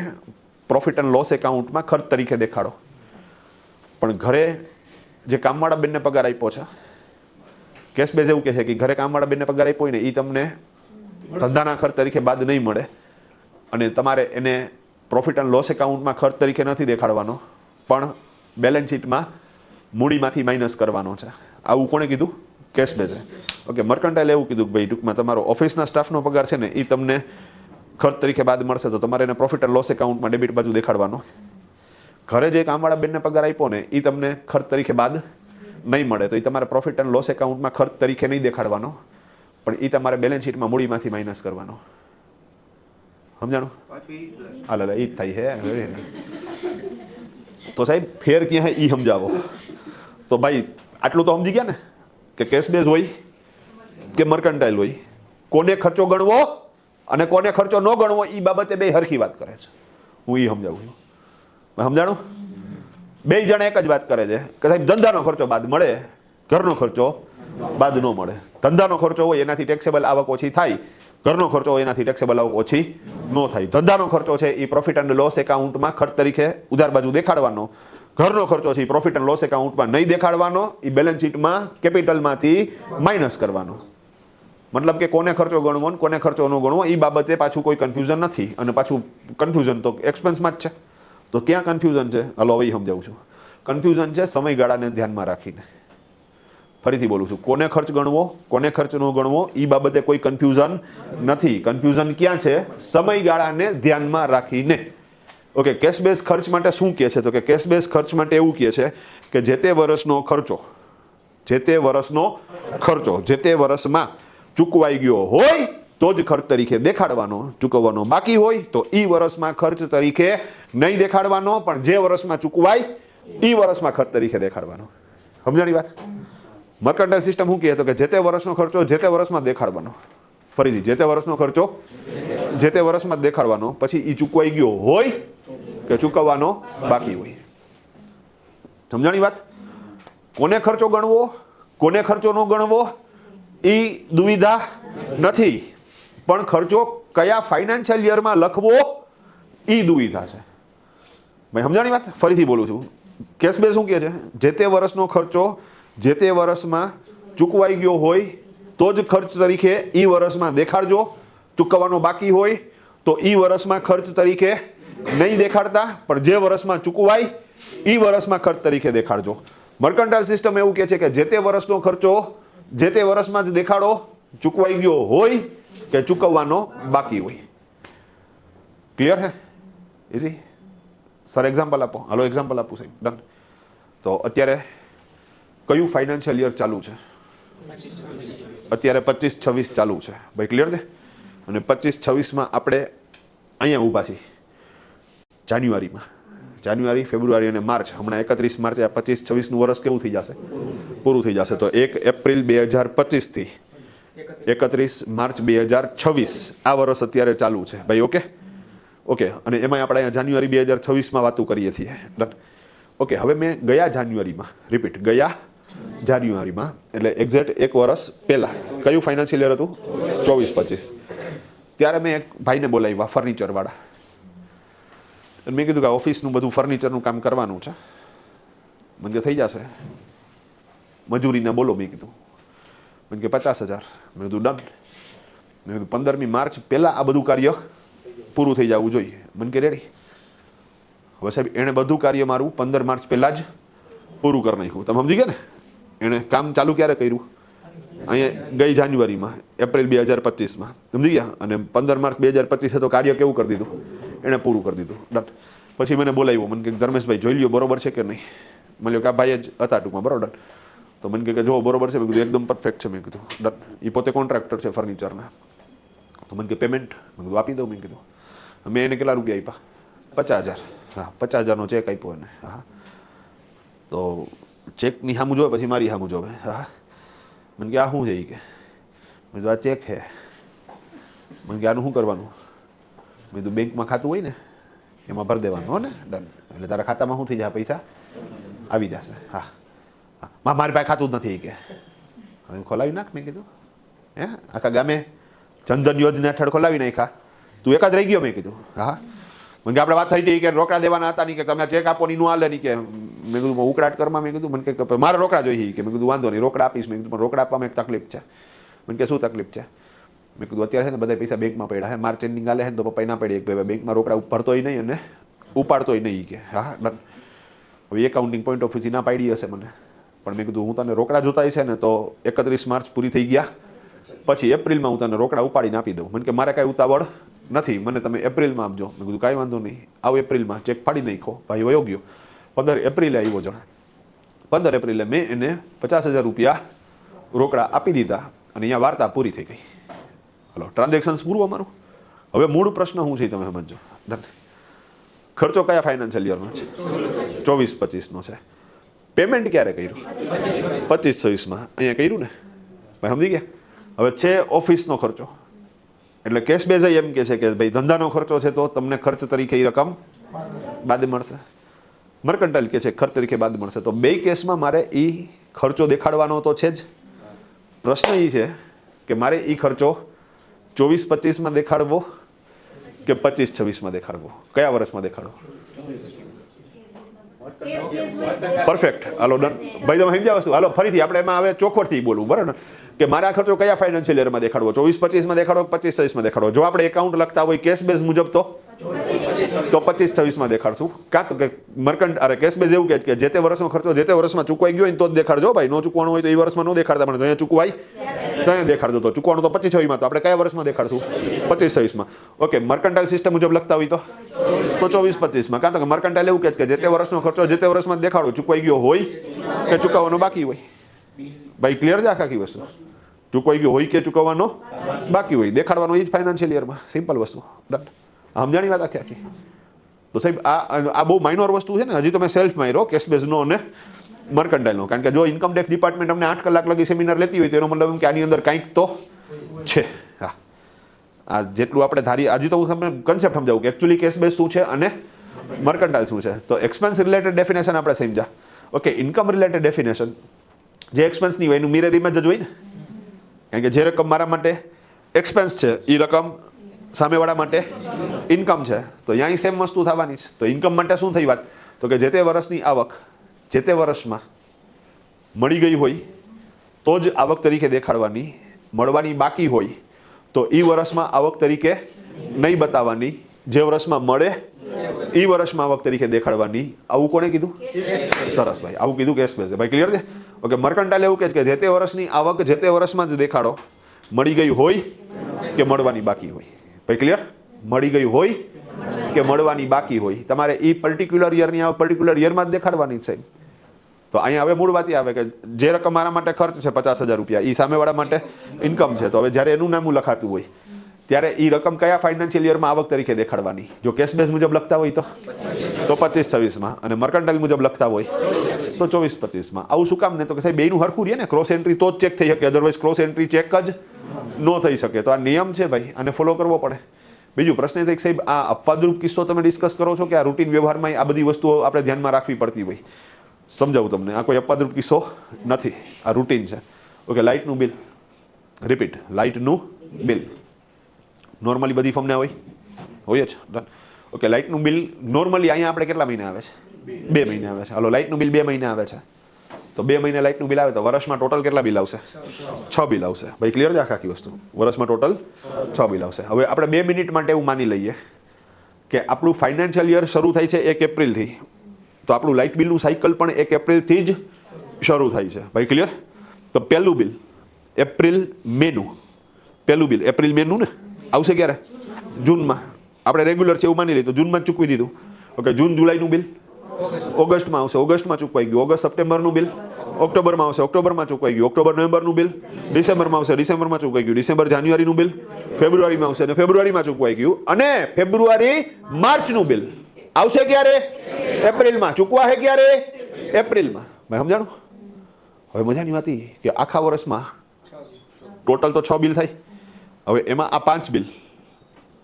પ્રોફિટ એન્ડ લોસ એકાઉન્ટમાં ખર્ચ તરીકે દેખાડો. પણ ઘરે જે કામવાળા બેનને પગાર આપ્યો છે, કેશ બેઝ એવું કહે છે કે ઘરે કામવાળા બેનને પગાર આપ્યો હોય ને એ તમને ધંધાના ખર્ચ તરીકે બાદ નહીં મળે અને તમારે એને પ્રોફિટ એન્ડ લોસ એકાઉન્ટમાં ખર્ચ તરીકે નથી દેખાડવાનો, પણ બેલેન્સ શીટમાં મૂડીમાંથી માઇનસ કરવાનો છે. આવું કોણે કીધું? કેશ બેઝે. ઓકે, મર્કન્ટાઇલ એવું કીધું કે ભાઈ ટૂંકમાં તમારો ઓફિસના સ્ટાફનો પગાર છે ને એ તમને ખર્ચ તરીકે બાદ મળશે, તો તમારે એને પ્રોફિટ એન્ડ લોસ એકાઉન્ટમાં ડેબિટ બાજુ દેખાડવાનો. ઘરે જે કામવાળા બેનને પગાર આપ્યો ને એ તમને ખર્ચ તરીકે બાદ નહીં મળે, તો એ તમારે પ્રોફિટ એન્ડ લોસ એકાઉન્ટમાં ખર્ચ તરીકે નહીં દેખાડવાનો, પણ એ તમારે બેલેન્સ શીટમાં મૂડીમાંથી માઇનસ કરવાનો. સમજાણું? હાલ એ જ થાય છે. તો સાહેબ ફેર ક્યાં હે એ સમજાવો. તો ભાઈ આટલું તો સમજી ગયા ને કે કેશ બેઝ હોય કે મર્કન્ટાઇલ હોય, કોને ખર્ચો ગણવો અને કોને ખર્ચો ન ગણવો એ બાબતે બે હરખી વાત કરે છે. હું એ સમજાવું છું. સમજાણું? બે જણા એક જ વાત કરે છે કે સાહેબ ધંધાનો ખર્ચો બાદ મળે, ઘરનો ખર્ચો બાદ ન મળે. ધંધાનો ખર્ચો હોય એનાથી ટેક્સેબલ આવક ઓછી થાય, ઘરનો ખર્ચો હોય એનાથી ટેક્સેબલ આવક ઓછી ન થાય. ધંધાનો ખર્ચો છે એ પ્રોફિટ એન્ડ લોસ એકાઉન્ટમાં ખર્ચ તરીકે ઉધાર બાજુ દેખાડવાનો, ઘરનો ખર્ચો છે એ પ્રોફિટ એન્ડ લોસ એકાઉન્ટમાં નહીં દેખાડવાનો, એ બેલેન્સ શીટમાં કેપિટલમાંથી માઇનસ કરવાનો. મતલબ કે કોને ખર્ચો ગણવો ને કોને ખર્ચો ન ગણવો એ બાબતે પાછું કોઈ કન્ફ્યુઝન નથી. અને પાછું કન્ફ્યુઝન તો એક્સપેન્સમાં જ છે. તો ક્યાં કન્ફ્યુઝન છે? હાલો હવે સમજાવું છું. કન્ફ્યુઝન છે સમયગાળાને ધ્યાનમાં રાખીને. ફરીથી બોલું છું, કોને ખર્ચ ગણવો કોને ખર્ચ ન ગણવો એ બાબતે કોઈ કન્ફ્યુઝન નથી. કન્ફ્યુઝન ક્યાં છે? સમયગાળાને ધ્યાનમાં રાખીને. ઓકે, કેશ બેઝ ખર્ચ માટે શું કહે છે? તો કે કેશ બેઝ ખર્ચ માટે એવું કહે છે કે જે તે વર્ષનો ખર્ચો જે તે વર્ષમાં ચૂકવાઈ ગયો હોય તો જ ખર્ચ તરીકે દેખાડવાનો. ચૂકવવાનો બાકી હોય તો એ વર્ષમાં ખર્ચ તરીકે નહીં દેખાડવાનો, પણ જે વર્ષમાં ચૂકવાય એ વર્ષમાં ખર્ચ તરીકે દેખાડવાનો. સમજાણી વાત? મર્કન્ટાઇલ સિસ્ટમ શું કહે તો કે જે તે વર્ષનો ખર્ચો જે તે વર્ષમાં દેખાડવાનો. ફરીથી, જે તે વર્ષનો ખર્ચો જે તે વર્ષમાં દેખાડવાનો, પછી એ ચૂકવાઈ ગયો હોય કે ચૂકવવાનો બાકી હોય. સમજાણી વાત? કોને ખર્ચો ગણવો કોને ખર્ચો ન ગણવો એ દુવિધા નથી, પણ ખર્ચો કયા ફાઇનાન્શિયલ યરમાં લખવો એ દુવિધા છે. ભાઈ સમજાણી વાત? ફરીથી બોલું છું, કેશ બેઝ શું કહે છે? જે તે વર્ષનો ખર્ચો જે તે વર્ષમાં ચૂકવાઈ ગયો હોય તો જ ખર્ચ તરીકે એ વર્ષમાં દેખાડજો. ચૂકવવાનો બાકી હોય તો એ વર્ષમાં ખર્ચ તરીકે નહીં દેખાડતા, પણ જે વર્ષમાં ચૂકવાય એ વર્ષમાં ખર્ચ તરીકે દેખાડજો. મર્કન્ટાઇલ સિસ્ટમ એવું કહે છે કે જે તે વર્ષનો ખર્ચો જે તે વર્ષમાં જ દેખાડો, ચૂકવાઈ ગયો હોય કે ચૂકવવાનો બાકી હોય. ક્લિયર હે? ઇઝી? સર એક્ઝામ્પલ આપો. હાલો એક્ઝામ્પલ આપું સાહેબ. ડન. તો અત્યારે કયું ફાઇનાન્શિયલ યર ચાલુ છે? અત્યારે 25-26 ચાલુ છે. ભાઈ ક્લિયર છે? અને 25-26માં આપણે અહીંયા ઊભા છીએ જાન્યુઆરીમાં. જાન્યુઆરી, ફેબ્રુઆરી અને માર્ચ. હમણાં 31 માર્ચે આ 25-26નું વર્ષ કેવું થઈ જશે? પૂરું થઈ જશે. તો 1 એપ્રિલ 2025 થી 31 માર્ચ 2026 આ વર્ષ અત્યારે ચાલુ છે. ભાઈ ઓકે? ઓકે. અને એમાં આપણે અહીંયા જાન્યુઆરી 2026માં વાતું કરીએ છીએ. ડન. ઓકે, હવે મેં ગયા જાન્યુઆરીમાં, રિપીટ, ગયા જાન્યુઆરીમાં એટલે એક્ઝેક્ટ એક વર્ષ પહેલાં કયું ફાઇનાન્શિયલ યર હતું? 24-25. ત્યારે મેં એક ભાઈને બોલાવ્યા ફર્નિચરવાળા. મેં કીધું કે ઓફિસનું બધું ફર્નિચરનું કામ કરવાનું છે, મને કે થઈ જશે, મજૂરીના બોલો. મેં કીધું, મને કે 50,000. મેં કીધું ડન. મેં કીધું 15મી માર્ચ પહેલાં આ બધું કાર્ય પૂરું થઈ જવું જોઈએ. મને કે રેડી. હવે સાહેબ એણે બધું કાર્ય મારું 15 માર્ચ પહેલાં જ પૂરું કરી નાખ્યું. તમે સમજી ગયા ને? એણે કામ ચાલુ ક્યારે કર્યું? અહીંયા ગઈ જાન્યુઆરીમાં, એપ્રિલ 2025માં. સમજી ગયા? અને 15 માર્ચ 2025 તો કાર્ય કેવું કરી દીધું? એણે પૂરું કરી દીધું. ડન. પછી મને બોલાવ્યો. મને કે ધર્મેશભાઈ જોઈ લ્યો બરોબર છે કે નહીં? મને કે આ ભાઈ જ હતા ટૂંકમાં, બરોબર. તો મને કે જો બરોબર છે. મેં કીધું એકદમ પરફેક્ટ છે. મેં કીધું ડન. એ પોતે કોન્ટ્રાક્ટર છે ફર્નિચરના. તો મને કે પેમેન્ટ? મેં કીધું આપી દઉં. મેં કીધું મેં એને કેટલા રૂપિયા આપ્યા? 50,000. હા, 50,000નો ચેક આપ્યો એને. હા. તો ચેકની સામું જોવે પછી મારી સામું જોવે. હા. મને કે આ શું છે? એ કે મેં કીધું આ ચેક છે. મને કે આનું શું કરવાનું? મેં કીધું બેંકમાં ખાતું હોય ને એમાં ભરી દેવાનું હો ને. ડન. એટલે તારા ખાતામાં શું થઈ જાય? પૈસા આવી જશે. હા હા, મારી પાસે ખાતું જ નથી. કે ખોલાવી નાખ. મેં કીધું હે આખા ગામે જનધન યોજના હેઠળ ખોલાવી નાખ્યા, તું એક જ રહી ગયો. મેં કીધું હા. મને કે આપણે વાત થઈ હતી કે રોકડા દેવાના હતા નહીં, કે તમે ચેક આપો ની નું હાલે નહીં. કે મેં કીધું ઉકળાટ કરમાં. મેં કીધું મને કે મારે રોકડા જોઈએ. કે મેં કીધું વાંધો નહીં, રોકડા આપીશ. મેં કીધું પણ રોકડા આપવામાં એક તકલીફ છે. મને કે શું તકલીફ છે? મેં કીધું અત્યારે છે ને બધા પૈસા બેંકમાં પડ્યા છે, માર્ચ એન્ડિંગ હાલે છે ને તો પપ્પા ના પડી એક બેંકમાં રોકડા ભરતોય નહીં અને ઉપાડતોય નહીં. કે હા ડન. હવે એકાઉન્ટિંગ પોઈન્ટ ઓફ વ્યૂથી ના પાડી હશે મને, પણ મેં કીધું હું તને રોકડા જોતા છે ને તો 31 માર્ચ પૂરી થઈ ગયા પછી એપ્રિલમાં હું તને રોકડા ઉપાડીને આપી દઉં. મને કે મારે કાંઈ ઉતાવળ નથી, મને તમે એપ્રિલમાં આપજો. મેં કીધું કાંઈ વાંધો નહીં, આવો એપ્રિલમાં ચેક ફાડી નાખો. ભાઈ વયો ગયો. 15 એપ્રિલે આવ્યો જણા. 15 એપ્રિલે મેં એને 50,000 રૂપિયા રોકડા આપી દીધા અને અહીંયા વાર્તા પૂરી થઈ ગઈ. હલો, ટ્રાન્ઝેક્શન્સ પૂરું અમારું. હવે મૂળ પ્રશ્ન શું છે તમે સમજો. ખર્ચો કયા ફાઇનાન્શિયલ યરનો છે? 24-25નો છે. પેમેન્ટ ક્યારે કર્યું? 25-26માં અહીંયા કર્યું ને. ભાઈ સમજી ગયા? હવે છે ઓફિસનો ખર્ચો, એટલે કેશ બેઝ એમ કે છે કે ભાઈ ધંધાનો ખર્ચો છે તો તમને ખર્ચ તરીકે એ રકમ બાદ મળશે. મર્કન્ટાઇલ કે છે ખર્ચ તરીકે બાદ મળશે. તો બે કેસમાં મારે એ ખર્ચો દેખાડવાનો તો છે જ. પ્રશ્ન એ છે કે મારે એ ખર્ચો 24-25માં દેખાડવો કે 25-26માં દેખાડવો? કયા વર્ષમાં દેખાડવો? પરફેક્ટ. હાલો ડન. ભાઈ તમે સમજ્યા વસ્તુ? હાલો ફરીથી આપણે એમાં હવે ચોખવટથી બોલવું, બરાબર? કે મારા ખર્ચો કયા ફાઇનાન્શિયલ યરમાં દેખાડવો, 24-25માં દેખાડવો, 25-26માં દેખાડવો. જો આપણે એકાઉન્ટ લખતા હોય કેશ બેઝ મુજબ તો 25-26માં દેખાડશું. કાં તો કે કેશ બેઝ એવું કહે કે જે તે વર્ષનો ખર્ચો જે તે વર્ષમાં ચૂકવાઈ ગયો હોય ને તો જ દેખાડજો ભાઈ, નો ચૂકવાનો હોય તો એ વર્ષમાં ન દેખાડતા, પણ અહીંયા ચૂકવાય તો અહીંયા દેખાડજો. તો ચૂકવાનો તો 25-26માં, તો આપણે કયા વર્ષમાં દેખાડશું? 25-26માં. ઓકે, મર્કન્ટાઇલ સિસ્ટમ મુજબ લખતા હોય તો 24-25માં. કાં તો કે મર્કન્ટાઇલ એવું કહે કે જે તે વર્ષનો ખર્ચો જે તે વર્ષમાં દેખાડો, ચૂકવાઈ ગયો હોય કે ચૂકવવાનો બાકી હોય. ભાઈ ક્લિયર છે આખી વસ્તુ? ચૂકવાઈ ગયો હોય કે ચૂકવવાનો બાકી હોય, દેખાડવાનો એ જ ફાઇનાન્શિયલ યરમાં. સિમ્પલ વસ્તુ. ડન. સમજાણી વાત આખી? તો સાહેબ આ બહુ માઇનોર વસ્તુ છે ને, હજી તમે સેલ્ફ માર્યો કેશ બેઝનો અને મર્કન્ટાઇલનો. કારણ કે જો ઇન્કમ ટેક્સ ડિપાર્ટમેન્ટ અમને 8 કલાક લગી સેમિનાર લેતી હોય તો એનો મતલબ એમ કે આની અંદર કંઈક તો છે. હા, આ જેટલું આપણે ધારી, હજી તો હું તમને કન્સેપ્ટ સમજાવું કે એકચ્યુઅલી કેશ બેઝ શું છે અને મર્કન્ટાઇલ શું છે. તો એક્સપેન્સ રિલેટેડ ડેફિનેશન આપણે સમજ્યા. ઓકે, ઇન્કમ રિલેટેડ ડેફિનેશન જે એક્સપેન્સની હોય એનું મિરર ઇમેજ જ હોય ને. કારણ કે જે રકમ મારા માટે એક્સપેન્સ છે એ રકમ સામેવાળા માટે ઇન્કમ છે, તો અહીંયા સેમ વસ્તુ થવાની છે. તો ઇન્કમ માટે શું થઈ વાત? તો કે જે તે વર્ષની આવક જે તે વર્ષમાં મળી ગઈ હોય તો જ આવક તરીકે દેખાડવાની, મળવાની બાકી હોય તો એ વર્ષમાં આવક તરીકે નહીં બતાવવાની, જે વર્ષમાં મળે એ વર્ષમાં આવક તરીકે દેખાડવાની. આવું કોણે કીધું? સરસ ભાઈ, આવું કીધું કેશ બેઝ. ભાઈ ક્લિયર છે? ઓકે, મર્કન્ટાઇલ એવું કહે છે કે જે તે વર્ષની આવક જે તે વર્ષમાં જ દેખાડો, મળી ગઈ હોય કે મળવાની બાકી હોય. ભાઈ ક્લિયર? મળી ગઈ હોય કે મળવાની બાકી હોય, તમારે એ પર્ટિક્યુલર યરની આવક પર્ટિક્યુલર યરમાં જ દેખાડવાની છે. તો અહીંયા હવે મૂળ વાત આવે કે જે રકમ મારા માટે ખર્ચ છે 50,000 રૂપિયા, એ સામેવાળા માટે ઇન્કમ છે. તો હવે જ્યારે એનું નામું લખાતું હોય ત્યારે એ રકમ કયા ફાઇનાન્શિયલ યરમાં આવક તરીકે દેખાડવાની? જો કેશ બેઝ મુજબ લખતા હોય તો 25-26માં, અને મર્કન્ટાઇલ મુજબ લખતા હોય તો 24-25માં. આવું શું કામ? ને તો કે સાહેબ બેયનું હરખું રહે ને, ક્રોસ એન્ટ્રી તો જ ચેક થઈ શકે, અધરવાઇઝ ક્રોસ એન્ટ્રી ચેક જ ન થઈ શકે. તો આ નિયમ છે ભાઈ, આને ફોલો કરવો પડે. બીજું પ્રશ્ન એ થાય કે સાહેબ આ અપવાદરૂપ કિસ્સો તમે ડિસ્કસ કરો છો કે આ રૂટીન વ્યવહારમાં આ બધી વસ્તુઓ આપણે ધ્યાનમાં રાખવી પડતી હોય? સમજાવું તમને, આ કોઈ અપવાદરૂપ કિસ્સો નથી, આ રૂટીન છે. ઓકે, લાઇટનું બિલ, રિપીટ, લાઇટનું બિલ નોર્મલી બધી ફર્મના હોય જ. ડન. ઓકે, લાઇટનું બિલ નોર્મલી અહીંયા આપણે કેટલા મહિના આવે છે? 2 મહિના આવે છે. હાલો, લાઇટનું બિલ 2 મહિના આવે છે, તો 2 મહિના લાઇટનું બિલ આવે તો વર્ષમાં ટોટલ કેટલા બિલ આવશે? 6 બિલ આવશે. ભાઈ ક્લિયર છે આખી વસ્તુ? વર્ષમાં ટોટલ 6 બિલ આવશે. હવે આપણે 2 મિનિટ માટે એવું માની લઈએ કે આપણું ફાઇનાન્શિયલ યર શરૂ થાય છે 1 એપ્રિલથી, તો આપણું લાઇટ બિલનું સાયકલ પણ 1 એપ્રિલથી જ શરૂ થાય છે. ભાઈ ક્લિયર? તો પહેલું બિલ એપ્રિલ મેનું, પહેલું બિલ એપ્રિલ મેનું ને આવશે ક્યારે? જૂનમાં. આપણે રેગ્યુલર છે એવું માની લઈએ તો જૂનમાં જ ચૂકવી દીધું. ઓકે, જૂન જુલાઈનું બિલ ઓગસ્ટમાં આવશે, ઓગસ્ટમાં ચૂકવાઈ ગયું. ઓગસ્ટ સપ્ટેમ્બરનું બિલ ઓક્ટોબરમાં આવશે, ઓક્ટોબરમાં ચૂકવાઈ ગયું. ઓક્ટોબર નવેમ્બરનું બિલ ડિસેમ્બરમાં આવશે, ડિસેમ્બરમાં ચૂકવાઈ ગયું. ડિસેમ્બર જાન્યુઆરીનું બિલ ફેબ્રુઆરીમાં આવશે, અને ફેબ્રુઆરીમાં ચૂકવાઈ ગયું. અને ફેબ્રુઆરી માર્ચનું બિલ આવશે ક્યારે? એપ્રિલમાં. ચૂકવા છે ક્યારે? એપ્રિલમાં. ભાઈ સમજાણું? હવે મજાની વાત એ કે આખા વર્ષમાં ટોટલ તો 6 બિલ થાય. હવે એમાં આ 5 બિલ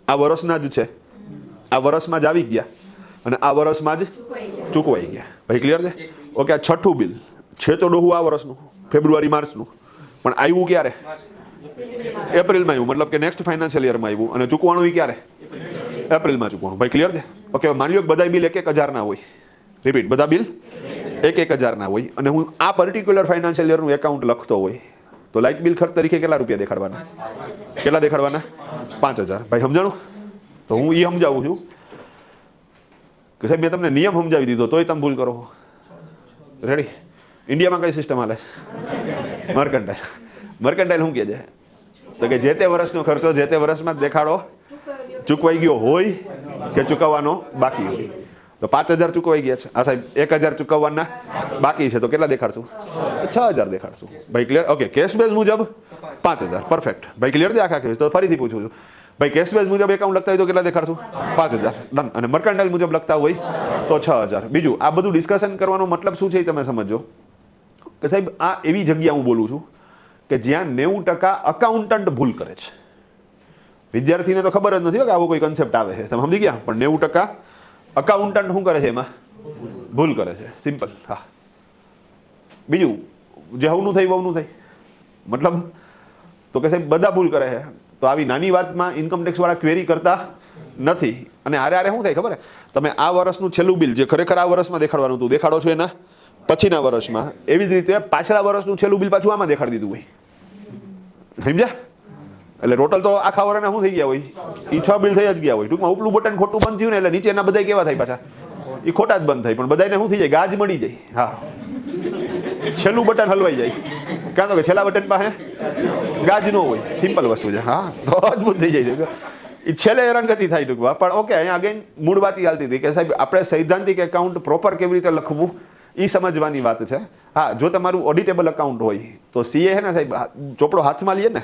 આ વર્ષના જ છે, આ વર્ષમાં જ આવી ગયા અને આ વર્ષમાં જ ચૂકવાઈ ગયા. ભાઈ ક્લિયર છે? ઓકે, આ છઠ્ઠું બિલ છે તો ડોહું આ વર્ષનું ફેબ્રુઆરી માર્ચનું, પણ આવ્યું ક્યારે? એપ્રિલમાં આવ્યું, મતલબ કે નેક્સ્ટ ફાઇનાન્શિયલ યરમાં આવ્યું, અને ચૂકવાનું એ ક્યારે? એપ્રિલમાં ચૂકવાનું. ભાઈ ક્લિયર છે? ઓકે, માની લો કે બધા બિલ 1,000 ના હોય. રિપીટ, બધા બિલ 1,000 ના હોય, અને હું આ પર્ટિક્યુલર ફાઇનાન્શિયલ યરનું એકાઉન્ટ લખતો હોય તો લાઇટ બિલ ખર્ચ તરીકે કેટલા રૂપિયા દેખાડવાના? કેટલા દેખાડવાના? 5,000. ભાઈ સમજાણું? તો હું એ સમજાવું છું કે સાહેબ મેં તમને નિયમ સમજાવી દીધો તોય તમે ભૂલ કરો. રેડી? ઇન્ડિયામાં કઈ સિસ્ટમ હાલે? મર્કન્ટાઇલ. મર્કન્ટાઇલ શું કહે છે? તો કે જે તે વર્ષનો ખર્ચો જે તે વર્ષમાં જ દેખાડો, ચૂકવાઈ ગયો હોય કે ચૂકવવાનો બાકી હોય. તો 5,000 ચૂકવાઈ ગયા છે. આ સાહેબ 1,000 ચૂકવવાના બાકી છે, તો કેટલા દેખાડશું? 6,000 દેખાડશું. ભાઈ ક્લિયર? ઓકે, કેશ બેઝ મુજબ 5,000. પરફેક્ટ. ભાઈ ક્લિયર છે આખા કેસ? તો ફરીથી પૂછું છું, ભાઈ કેશ બેઝ મુજબ એકાઉન્ટ લખતા હોય તો કેટલા દેખાડશું? 5,000. ડન. અને મર્કન્ટાઇલ મુજબ લખતા હોય તો 6,000. બીજું આ બધું ડિસ્કશન કરવાનો મતલબ શું છે એ તમે સમજો કે સાહેબ આ એવી જગ્યા હું બોલું છું કે જ્યાં 90% અકાઉન્ટન્ટ ભૂલ કરે છે. વિદ્યાર્થીને તો ખબર જ નથી કે આવો કોઈ કન્સેપ્ટ આવે છે, તમે સમજી ગયા? પણ 90% અકાઉન્ટન્ટ શું કરે છે? એમાં ભૂલ કરે છે. સિમ્પલ. હા. બીજું જે હવનું થાય વહુનું થાય, મતલબ તો કે સાહેબ બધા ભૂલ કરે છે. તો આવી નાની વાતમાં ઇન્કમટેક્સ વાળા ક્વેરી કરતા નથી. અને આરે શું થાય ખબર? તમે આ વર્ષનું છેલ્લું બિલ જે ખરેખર આ વર્ષમાં દેખાડવાનું હતું દેખાડો છો એના પછીના વર્ષમાં, એવી જ રીતે પાછલા વર્ષનું છેલ્લું બિલ પાછું આમાં દેખાડી દીધું હોય. સમજ્યા? એટલે ટોટલ તો આખા વરાના શું થઈ ગયા હોય? એ 6 બિલ થઈ જ ગયા હોય. ટૂંકમાં ઉપલું બટન ખોટું બંધ થયું ને એટલે નીચેના બધા કેવા થાય પાછા? એ ખોટા જ બંધ થાય, પણ બધાને શું થઈ જાય? ગાજ મળી જાય. હા, છેલ્લું બટન હલવાઈ જાય. કાં તો કે છેલ્લા બટન પાસે ગાજ ન હોય. સિમ્પલ વસ્તુ છે. હા, તો અદભુત થઈ જાય છે. એ છેલ્લે હેરાનગતિ થાય ટૂંકમાં. પણ ઓકે, અહીંયા અગેન મૂળ વાત એ હાલતી હતી કે સાહેબ આપણે સૈદ્ધાંતિક એકાઉન્ટ પ્રોપર કેવી રીતે લખવું એ સમજવાની વાત છે. હા, જો તમારું ઓડિટેબલ એકાઉન્ટ હોય તો સીએ છે ને સાહેબ, ચોપડો હાથમાં લઈએ ને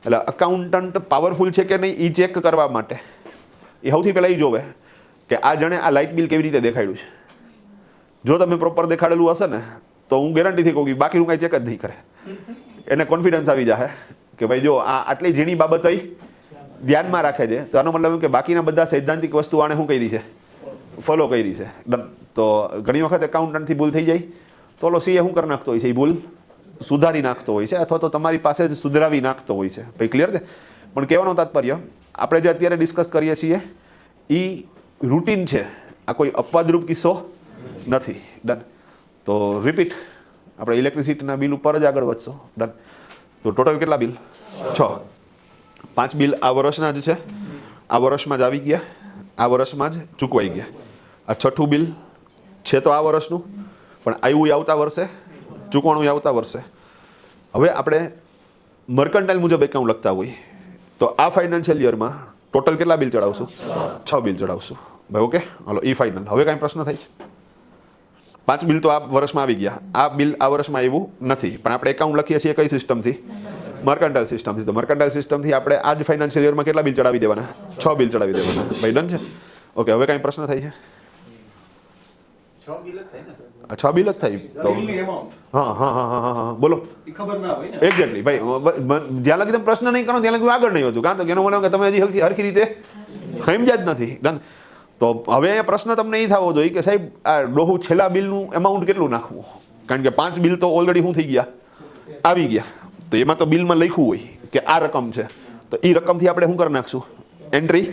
એટલે અકાઉન્ટન્ટ પાવરફુલ છે કે નહીં એ ચેક કરવા માટે એ સૌથી પહેલાં એ જોવે કે આ જણે આ લાઇટ બિલ કેવી રીતે દેખાડ્યું છે. જો તમે પ્રોપર દેખાડેલું હશે ને તો હું ગેરંટીથી કહું કે બાકીનું કાંઈ ચેક જ નહીં કરે. એને કોન્ફિડન્સ આવી જાય કે ભાઈ જો આ આટલી ઝીણી બાબત ધ્યાનમાં રાખે છે તો આનો મતલબ એમ કે બાકીના બધા સૈદ્ધાંતિક વસ્તુ આણે શું કરી છે? ફોલો કરી છે. ડન. તો ઘણી વખત એકાઉન્ટન્ટથી ભૂલ થઈ જાય તો ઓલો સીએ શું કરી નાખતો હોય છે? એ ભૂલ સુધારી નાખતો હોય છે અથવા તો તમારી પાસે જ સુધરાવી નાખતો હોય છે. ભાઈ ક્લિયર છે? પણ કહેવાનો તાત્પર્ય આપણે જે અત્યારે ડિસ્કસ કરીએ છીએ એ રૂટીન છે. આ કોઈ અપવાદરૂપ કિસ્સો નથી. ડન. તો રિપીટ, આપણે ઇલેક્ટ્રિસિટીના બિલ ઉપર જ આગળ વધશો. ડન. તો ટોટલ કેટલા બિલ? 6. 5 બિલ આ વર્ષના જ છે, આ વર્ષમાં જ આવી ગયા, આ વર્ષમાં જ ચૂકવાઈ ગયા. આ 6થું બિલ છે તો આ વર્ષનું, પણ આવ્યું આવતા વર્ષે, ચૂકવણું આવતા વર્ષે. હવે આપણે મર્કન્ટાઇલ મુજબ એકાઉન્ટ લખતા હોય તો આ ફાઇનાન્શિયલ યરમાં ટોટલ કેટલા બિલ ચડાવશું? 6 બિલ ચડાવશું. ભાઈ ઓકે, હાલો ઈ ફાઇનલ. હવે કાંઈ પ્રશ્ન થાય? 5 બિલ તો આ વર્ષમાં આવી ગયા, આ બિલ આ વર્ષમાં આવ્યું નથી, પણ આપણે એકાઉન્ટ લખીએ છીએ કઈ સિસ્ટમથી? મર્કન્ટાઇલ સિસ્ટમથી. તો મર્કન્ટાઇલ સિસ્ટમથી આપણે આ જ ફાઇનાન્શિયલ યરમાં કેટલા બિલ ચડાવી દેવાના? 6 બિલ ચડાવી દેવાના. ભાઈ ડન છે? ઓકે, હવે કાંઈ પ્રશ્ન થાય છે? 6 બિલ જ થાય તો હા હા હા હા હા બોલો. ખબર ના હોય ને. એક્ઝેક્ટલી ભાઈ, જ્યાં લગી તમે પ્રશ્ન નહીં કરો ત્યાં લગી આગળ નહીં વધુ. કાં તો એનો મતલબ કે તમે હજી હરખી રીતે સમજ્યા જ નથી. ડન. તો હવે અહીંયા પ્રશ્ન તમને એ થવો જોઈએ કે સાહેબ આ ડોહું છેલ્લા બિલનું એમાઉન્ટ કેટલું નાખવું? કારણ કે 5 બિલ તો ઓલરેડી શું થઈ ગયા? આવી ગયા. તો એમાં તો બિલમાં લખ્યું હોય કે આ રકમ છે, તો એ રકમથી આપણે શું કરી નાખશું? એન્ટ્રી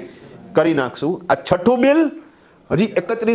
કરી નાખશું. આ 6થું બિલ હજી 31